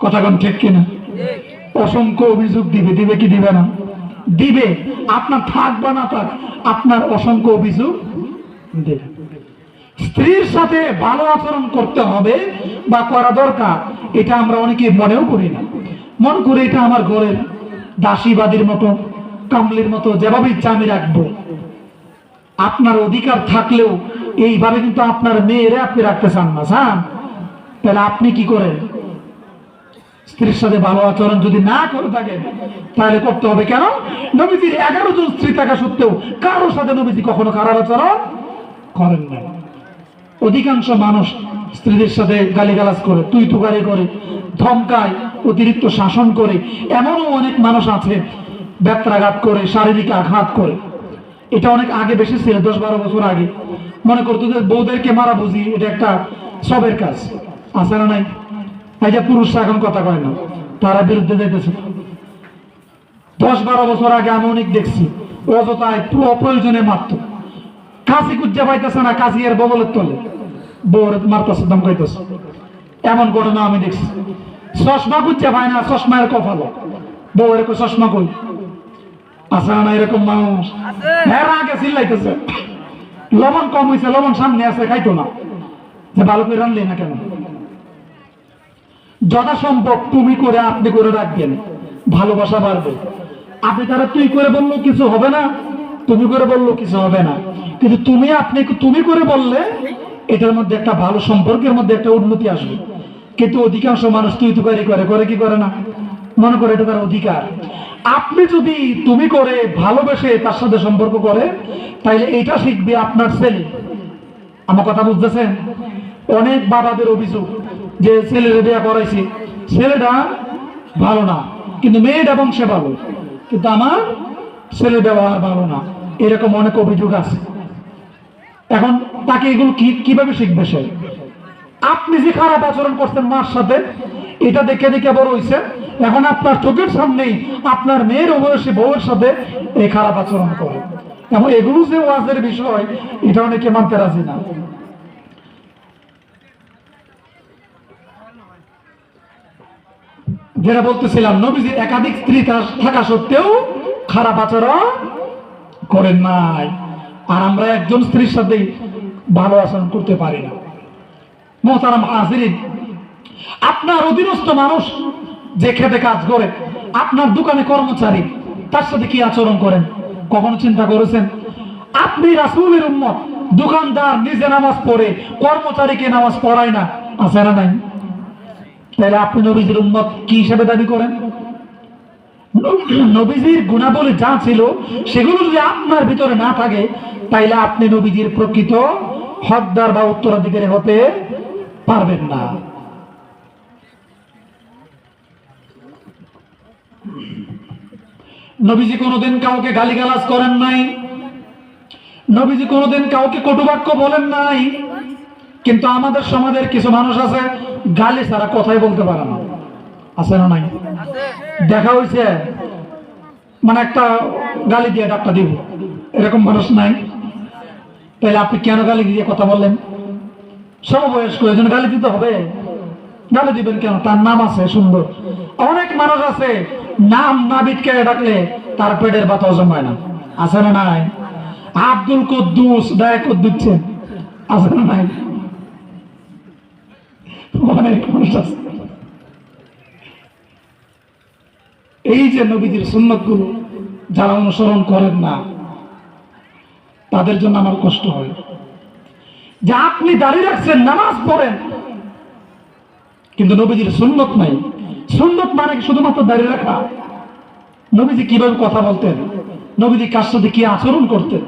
কথা কন ঠিক কিনা? অসংখ্য অভিযোগ দিবে কি দিবে না? দিবে। আপনার থাক বা না থাক, আপনার অসংখ্য অভিযোগ দেবে। স্ত্রীর সাথে ভালো আচরণ করতে হবে বা করা দরকার, এটা আমরা অনেকে মনেও করি না। মনে করি এটা আমার ঘরের দাসীবাদীর মতো, কামলির মতো, যেভাবে ইচ্ছা আমি রাখবো। আপনার অধিকার থাকলেও এইভাবে কিন্তু আপনার মেয়েরে আপনি রাখতে চান না, চান? তাহলে আপনি কি করেন? স্ত্রীর সাথে ভালো আচরণ যদি না করে থাকেন তাহলে করতে হবে। কেন? নবীজির 11 জন স্ত্রী থাকা সত্ত্বেও কারোর সাথে নবীজি কখনো খারাপ আচরণ করেন না। অধিকাংশ মানুষ স্ত্রীদের সাথে গালিগালাজ করে, তুই তুকারি করে, ধমকায়, অতিরিক্ত শাসন করে। এমনও অনেক মানুষ আছে ব্যত্রাঘাত করে, শারীরিক আঘাত করে। এটা অনেক আগে বেশি ছিল, 10-12 বছর আগে মনে করতো যে বউদেরকে মারা বুঝি এটা একটা সবের কাজ, আছে না নাই? এই যে পুরুষরা এখন কথা কয় না, তারা বিরুদ্ধে যাইতেছে। 10-12 বছর আগে আমি অনেক দেখছি অযথায় অপ্রয়োজনে মারত, কাশি কুজ্জা পাইতেছে না, কাশি এর বগলের তলে বউর মারতেছে, ধমকাইতেছে। এমন ঘটনা আমি দেখছি। চশমা কুজ্জা পায় না, চশমা এর কপালে, বউ এরকম চশমা কই, আছে না এরকম মানুষ? হ্যাঁ, আগে চিল্লাইতেছে লবণ কম হয়েছে, লবণ সামনে আছে, খাইতো না, যে ভালো করে রানলি না কেন? যথাসম্ভব তুমি করে আপনি করে রাখবেন, ভালোবাসা বাড়বে। আপনি তারা তুই করে বললেও কিছু হবে না, তুমি করে বললেও কিছু হবে না। কিন্তু তুমি করে বললে এটার মধ্যে একটা ভালো সম্পর্কের মধ্যে একটা উন্নতি আসবে। কিন্তু অধিকাংশ মানুষ তুই তুকারি করে কি করে না, মনে করে এটা তার অধিকার। আপনি যদি তুমি করে ভালোবেসে তার সাথে সম্পর্ক করে, তাইলে এটা শিখবে আপনার ছেলে। আমার কথা বুঝতেছেন? অনেক বাবাদের অভিযোগ যে ছেলের বিয়ে করাইছি, ছেলেটা ভালো না, কিন্তু মেয়েটা বংশে ভালো, কিন্তু আমার ছেলের ব্যবহার ভালো না, এরকম অনেক অভিযোগ আছে। এখন তাকে এগুলো কিভাবে শিখবে সে? আপনি যে খারাপ আচরণ করছেন মার সাথে, এটা দেখে দেখে বড় হয়েছে, এখন আপনার চোখের সামনেই আপনার মেয়ের বয়সী বউয়ের সাথে এই খারাপ আচরণ করে। এবং এগুলো যে ওয়াজের বিষয়, এটা অনেকে মানতে রাজি না। যেটা বলতেছিলাম, নবীজির একাধিক স্ত্রী থাকা সত্ত্বেও খারাপ আচরণ করেন নাই, আর আমরা একজন স্ত্রীর সাথে ভালো আচরণ করতে পারি না। মোহতারাম হাজিরিন, আপনার অধীনস্থ মানুষ যে খেতে কাজ করে, আপনার দোকানে কর্মচারী, তার সাথে কি আচরণ করেন? কখনো চিন্তা করেছেন? আপনি রাসূলের উম্মত, দোকানদার নিজে নামাজ পড়ে কর্মচারীকে নামাজ পড়ায় না, আছে না নাই? তাহলে আপনি নবীজির উম্মত কি হিসেবে দাবি করেন? নবীজির গুণাবলী যা ছিল সেগুলো যদি আপনার ভিতরে না থাকে, তাইলে আপনি নবীজির প্রকৃত হকদার বা উত্তরাধিকারী হতে পারবেন না। নবীজি কোনোদিন কাউকে গালিগালাজ করেন নাই, নবীজি কোনোদিন কাউকে কটুবাক্য বলেন নাই। কিন্তু আমাদের সমাজের কিছু মানুষ আছে, গালি ছাড়া কথাই বলতে পারে না, আছে না নাই? দেখা হয়েছে, মানে একটা গালি দিয়ে ডাক্তার দিব, এরকম মানুষ নাই? তাহলে আপনি কেন গালি দিয়ে কথা বললেন? সমবয়স্ক, এই জন্য গালি দিতে হবে? গালি দিবেন কেন? তার নাম আছে সুন্দর। অনেক মানুষ আছে, নাম না বিটকে ডাকলে তার পেটের ব্যথা জমায় না, আছে না নাই? আব্দুল কুদ্দুস ডায় কুদ্দুচ্ছেন, আছে না নাই? অনেক মানুষ আছে। এই যে নবীজির সুন্নাত গুলো যারা অনুসরণ করেন না, তাদের জন্য আমার কষ্ট হয় যে আপনি দাঁড়িয়ে রাখছেন, নামাজ পড়েন, কিন্তু নবীজির সুন্নত নাই। সুন্নত মানে শুধুমাত্র দাঁড়িয়ে রাখা? নবীজি কিভাবে কথা বলতেন, নবীজি কার সাথে কি আচরণ করতেন?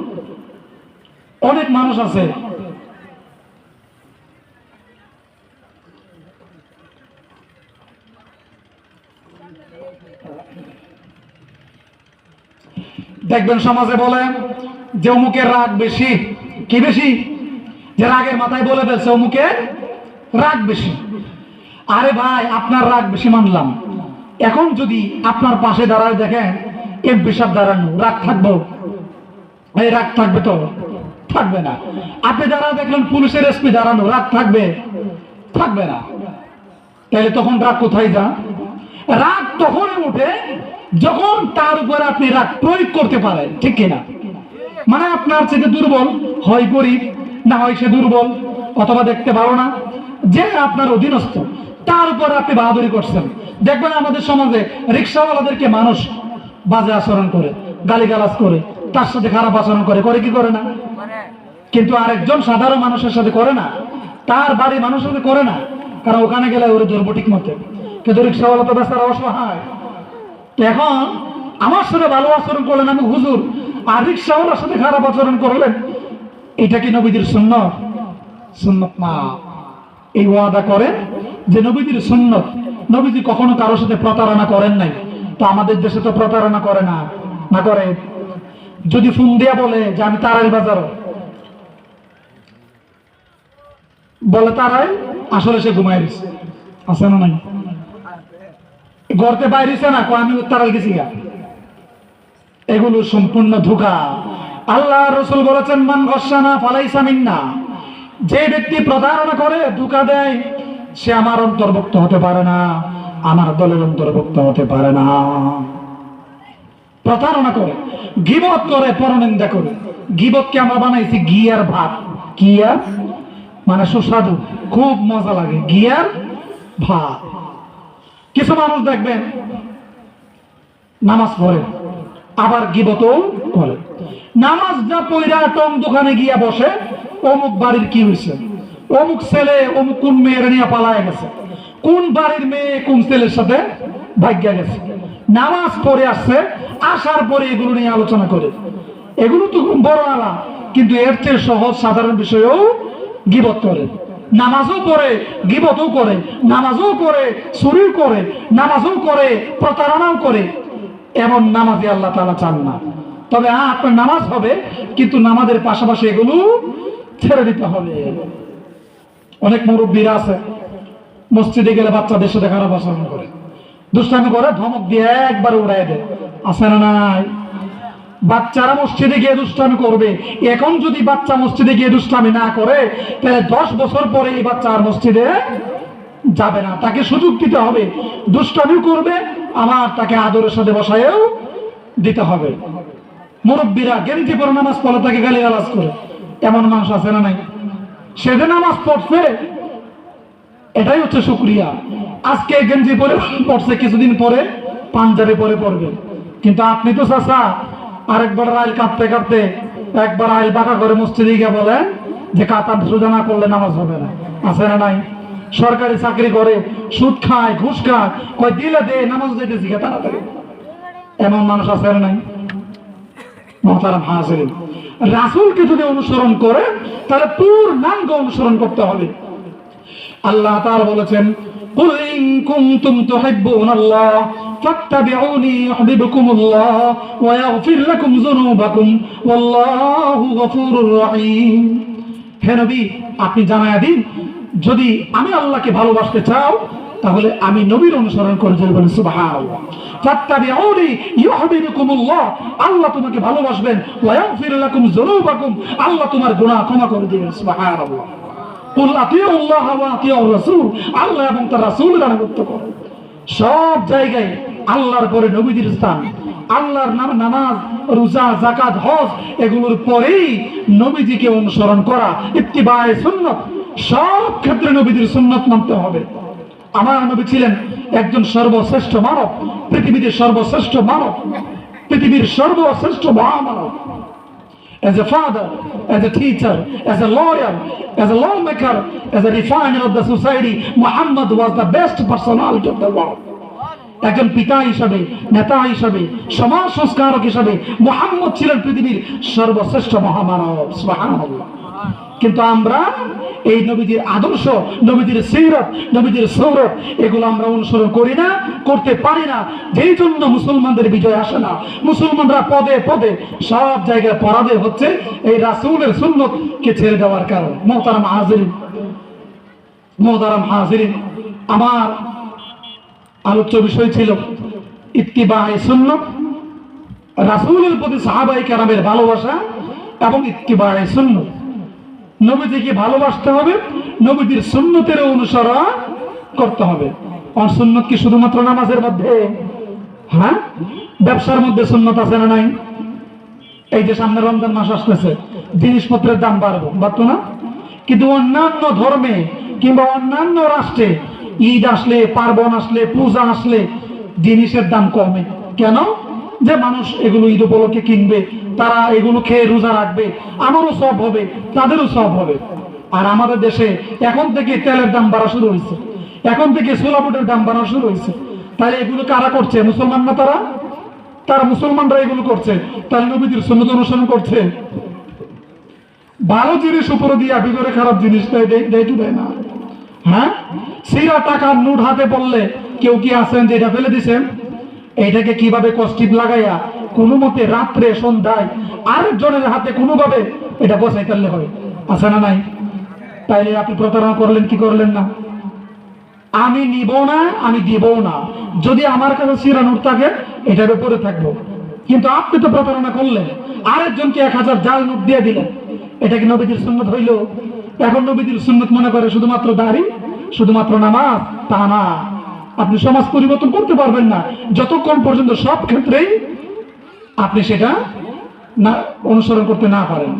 অনেক মানুষ আছে দেখবেন সমাজে বলে যে অমুকের রাগ বেশি। কি বেশি? যে রাগের মাথায় বলে ফেলছে অমুকের রাগ বেশি। আরে ভাই, আপনার রাগ বেশি মানলাম, এখন যদি আপনার পাশে দাঁড়ায় দেখেন এমপি সাহেব দাঁড়ানো, রাগ থাকবো? এই রাগ থাকবে তো? থাকবে না। আপনি দাঁড়ায় দেখলেন পুলিশের এসপি দাঁড়ানো, রাগ থাকবে? থাকবে না। তাহলে তখন রাগ কোথায় যা? রাগ তখনই উঠে যখন তার উপর আপনি রাগ প্রয়োগ করতে পারেন, ঠিক কিনা? মানে আপনার চেয়ে দুর্বল হয় গরিব, না হয় সে দুর্বল অথবা দেখতে পারো না, যে আপনার অধীনস্থ, তার উপর আপনি বাহাদুরি করছেন। দেখবেন আমাদের সমাজে রিক্সাওয়ালাদেরকে মানুষ বাজে আচরণ করে, গালিগালাজ করে, তার সাথে খারাপ আচরণ করে, করে কি করে না? কিন্তু আরেকজন সাধারণ মানুষের সাথে করে না, তার বাড়ি মানুষের সাথে করে না, কারণ ওখানে গেলে ওরে ধরবো ঠিক মতো। কিন্তু রিক্সাওয়ালা তো বেচারা অসহায়। এখন আমার সাথে ভালো আচরণ করলেন আমি হুজুর, আর রিক্সাওয়ালার সাথে খারাপ আচরণ করলেন, এটা কি নবীজির সুন্নত? সুন্নত না। এই ওয়াদা করেন যে নবীজির সুন্নত, নবীজি কখনো কারোর সাথে প্রতারণা করেন নাই। তো আমাদের দেশে তো প্রতারণা করে না, না করে? যদি ফোন দিয়া বলে যে আমি তারাই বাজারও, বলে তারাই, আসলে সে ঘুমাই দিচ্ছে, আছে না নাই? ঘরতে বাইরেছে না, আমি তারাই গেছি গা। এগুলো সম্পূর্ণ ধোঁকা। আল্লাহ রসুল বলেছেন মান গসানা ফালাইসা মিন্না, যে ব্যক্তি প্রতারণা করে, ধোঁকা দেয়, সে আমার অন্তর্ভুক্ত হতে পারে না, আমার দলের অন্তর্ভুক্ত হতে পারে না। প্রতারণা করে, গীবত করে, পরনিন্দা করে। গীবতকে আমরা বানাইছি ঘি আর ভাত। কি আর মানে সুস্বাদু, খুব মজা লাগে, ঘি আর ভাত। কিছু মানুষ দেখবেন নামাজ পড়ে আবার গীবতও করে। নামাজ যা পয়রা টং দোকানে গিয়া বসে, অমুক বাড়ির কি হয়েছে, অমুক ছেলে অমুক কোন মেয়ের নিয়ে পালায় গেছে, কোন বাড়ির মেয়ে কোন ছেলের সাথে ভাগ্যা গেছে। নামাজ পড়ে আসছে, আসার পরে এগুলো নিয়ে আলোচনা করে। এগুলো তো বড় আলা, কিন্তু এর চেয়ে সহজ সাধারণ বিষয়েও গীবত করে। নামাজও পড়ে, গীবতও করে, নামাজও করে, চুরি করে, নামাজও করে, প্রতারণাও করে। এমন নামাজে আল্লাহ তাআলা চান না। তবে আপনার নামাজ হবে, কিন্তু নামাজের পাশাপাশি এগুলো ছেড়ে দিতে হবে। অনেক মুরব্বীরা আছে মসজিদে গেলে বাচ্চাদের সাথে খারাপ আচরণ করে, দুষ্টামি করে, ধমক দিয়ে একবার উড়াই দেয়। আছে না নাই? বাচ্চারা মসজিদে গিয়ে দুষ্টামি করবে। এখন যদি বাচ্চা মসজিদে গিয়ে দুষ্টামি না করে, তাহলে 10 বছর পরে এই বাচ্চা আর মসজিদে যাবে না। তাকে সুযোগ দিতে হবে, দুষ্টামি করবে, আমার তাকে আদরের সাথে বসায়ও দিতে হবে। মুরব্বীরা গেঞ্জি পরে নামাজ পড়ে তাকে গালিগালাজ করে, এমন মানুষ আছে না নাই? সেদিন নামাজ পড়ছে, এটাই হচ্ছে শুকরিয়া। আজকে গেঞ্জি পরে পড়ছে, কিছুদিন পরে পাঞ্জাবি পরে পড়বে। কিন্তু আপনি তো চাচা আরেকবার আইল কাঁপতে কাঁপতে একবার আইল বাঁকা করে মসজিদে গিয়ে বলেন যে কাতার সোজা না করলে নামাজ হবে না। আছে না নাই? সরকারি চাকরি করে, সুদ খায়, ঘুষ খায়, কয় দিলে দে, নামাজ যেতেছি তাড়াতাড়ি। এমন মানুষ আছে না নাই? মুহতারাম হাজিরিন, রাসূলকে যদি অনুসরণ করে তাহলে পূর্ণাঙ্গ অনুসরণ করতে হবে। আল্লাহ তাআলা বলেছেন, কুল ইন কুনতুম তুহিব্বুনাল্লাহ ফাত্তাবিউনি ইউহিব্বুকুমুল্লাহ ওয়া ইয়াগফির লাকুম যুনুবাকুম ওয়াল্লাহু গফুরুর রহিম। হে নবী, আপনি জানায়া দিন, যদি আমি আল্লাহকে ভালোবাসতে চাও তাহলে আমি নবীর অনুসরণ করে যাবেন। সুবহানাল্লাহ। ফাত্তাবিউনি ইউহিব্বুকুমুল্লাহ, আল্লাহ তোমাকে ভালোবাসবেন, ওয়া ইয়াগফির লাকুম যুনুবাকুম, আল্লাহ তোমার গুনাহ ক্ষমা করে দিবেন। সুবহানাল্লাহ। কুল আতিউল্লাহ ওয়া আতিউর রাসূল, আল্লাহ এবং তার রাসূলের আনুগত্য করো। সব জায়গায় আল্লাহর পরে নবীদের স্থান। আল্লাহর নামাজ, রোজা, যাকাত, হজ এগুলোর পরেই নবীজিকে অনুসরণ করা, ইত্তিবায়ে সুন্নাত। সব ক্ষেত্রে নবীদের সুন্নাত মানতে হবে। আমার নবী ছিলেন একজন সর্বশ্রেষ্ঠ মানব, পৃথিবীতে সর্বশ্রেষ্ঠ মানব, পৃথিবীর সর্বশ্রেষ্ঠ মহামানব। As a father, as a teacher, as a lawyer, as a lawmaker, as a refiner of the society, Muhammad was the best personality of the world. একজন পিতা হিসাবে, নেতা হিসাবে, সমাজ সংস্কারক হিসাবে মুহাম্মদ ছিলেন পৃথিবীর সর্বশ্রেষ্ঠ মহামানব। সুবহানাল্লাহ। কিন্তু আমরা এই নবীজির আদর্শ, নবীজির সিরাত, নবীজির সৌরত এগুলো আমরা অনুসরণ করি না, করতে পারি না। যেই জন্য মুসলমানদের বিজয় আসে না। মুসলমানরা পদে পদে সব জায়গায় পরাজয় হচ্ছে এই রাসূলের সুন্নতকে ছেড়ে দেওয়ার কারণে। মুহতারাম হাজিরিন, আমার আলোচ্য বিষয় ছিল ইত্তিবায়ে সুন্নাত, রাসূলের প্রতি সাহাবায়ে কেরামের ভালোবাসা এবং ইত্তিবায়ে সুন্নাত। নবীজিকে ভালোবাসতে হবে, নবীজির সুন্নতের অনুসরণ করতে হবে। আর সুন্নত কি শুধুমাত্র নামাজের মধ্যে? হ্যাঁ, ব্যবসার মধ্যে সুন্নত আছে না নাই? এই যে সামনে রমজান মাস আসতেছে, জিনিসপত্রের দাম বাড়তো না? কিন্তু অন্যান্য ধর্মে কিংবা অন্যান্য রাষ্ট্রে ঈদ আসলে, পার্বণ আসলে, পূজা আসলে জিনিসের দাম কমে। কেন? যে মানুষ এগুলো ঈদ উপলক্ষে কিনবে, তারা এগুলো খেয়ে রোজা রাখবে, আমারও সব হবে, তাদেরও সব হবে। আর আমাদের দেশে এখন থেকে তেলের দাম বাড়া শুরু হয়েছে, এখন থেকে সোলা বুটের দাম বাড়া শুরু হয়েছে। তাহলে এগুলো কারা করছে? মুসলমান না? তারা মুসলমানরা এগুলো করছে। তাহলে নবীজির সুন্নাত অনুসরণ করছে। ভালো জিনিস উপরে দিয়া ভিতরে খারাপ জিনিস দেয় না। হ্যাঁ, সিরা টাকার নোট হাতে পড়লে কেউ কি আছেন যে এটা ফেলে দিছেন? এইটাকে কিভাবে কষ্টিপ লাগাইয়া কোনো মতে রাত্রে সন্ধ্যায় আরেকজনের হাতে কোনোভাবে এটা বসাই ফেললে হয়? আছে না নাই? তাইলে আপনি প্রতারণা করলেন কি করলেন না? আমি নিব না, আমি দিব না। যদি আমার কাছে সিরা নোট থাকে এটার উপরে থাকবো। কিন্তু আপনি তো প্রতারণা করলেন, আরেকজনকে 1000 জাল নোট দিয়ে দিলেন। এটা কি নবীজির সুন্নাত হইল? এখন নবীজির সুন্নাত মনে করে শুধুমাত্র দাড়ি, শুধুমাত্র নামাজ, তা না। আপনি সমাজ পরিবর্তন করতে পারবেন না যতক্ষণ পর্যন্ত সব ক্ষেত্রেই আপনি সেটা না অনুসরণ করতে না পারেন।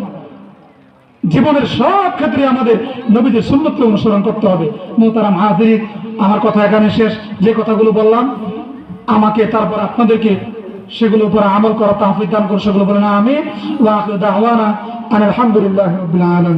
জীবনের সব ক্ষেত্রে আমাদের নবীদের সুন্নতকে অনুসরণ করতে হবে। মুহতারাম হাজিরিন, আমার কথা এখানে শেষ। যে কথাগুলো বললাম আমাকে তারপর আপনাদেরকে সেগুলোর উপর আমল করা তৌফিক দান করুন। সেগুলো বলেন আমিন। ওয়া আখিরু দাওয়ানা আলহামদুলিল্লাহি রাব্বিল আলামিন।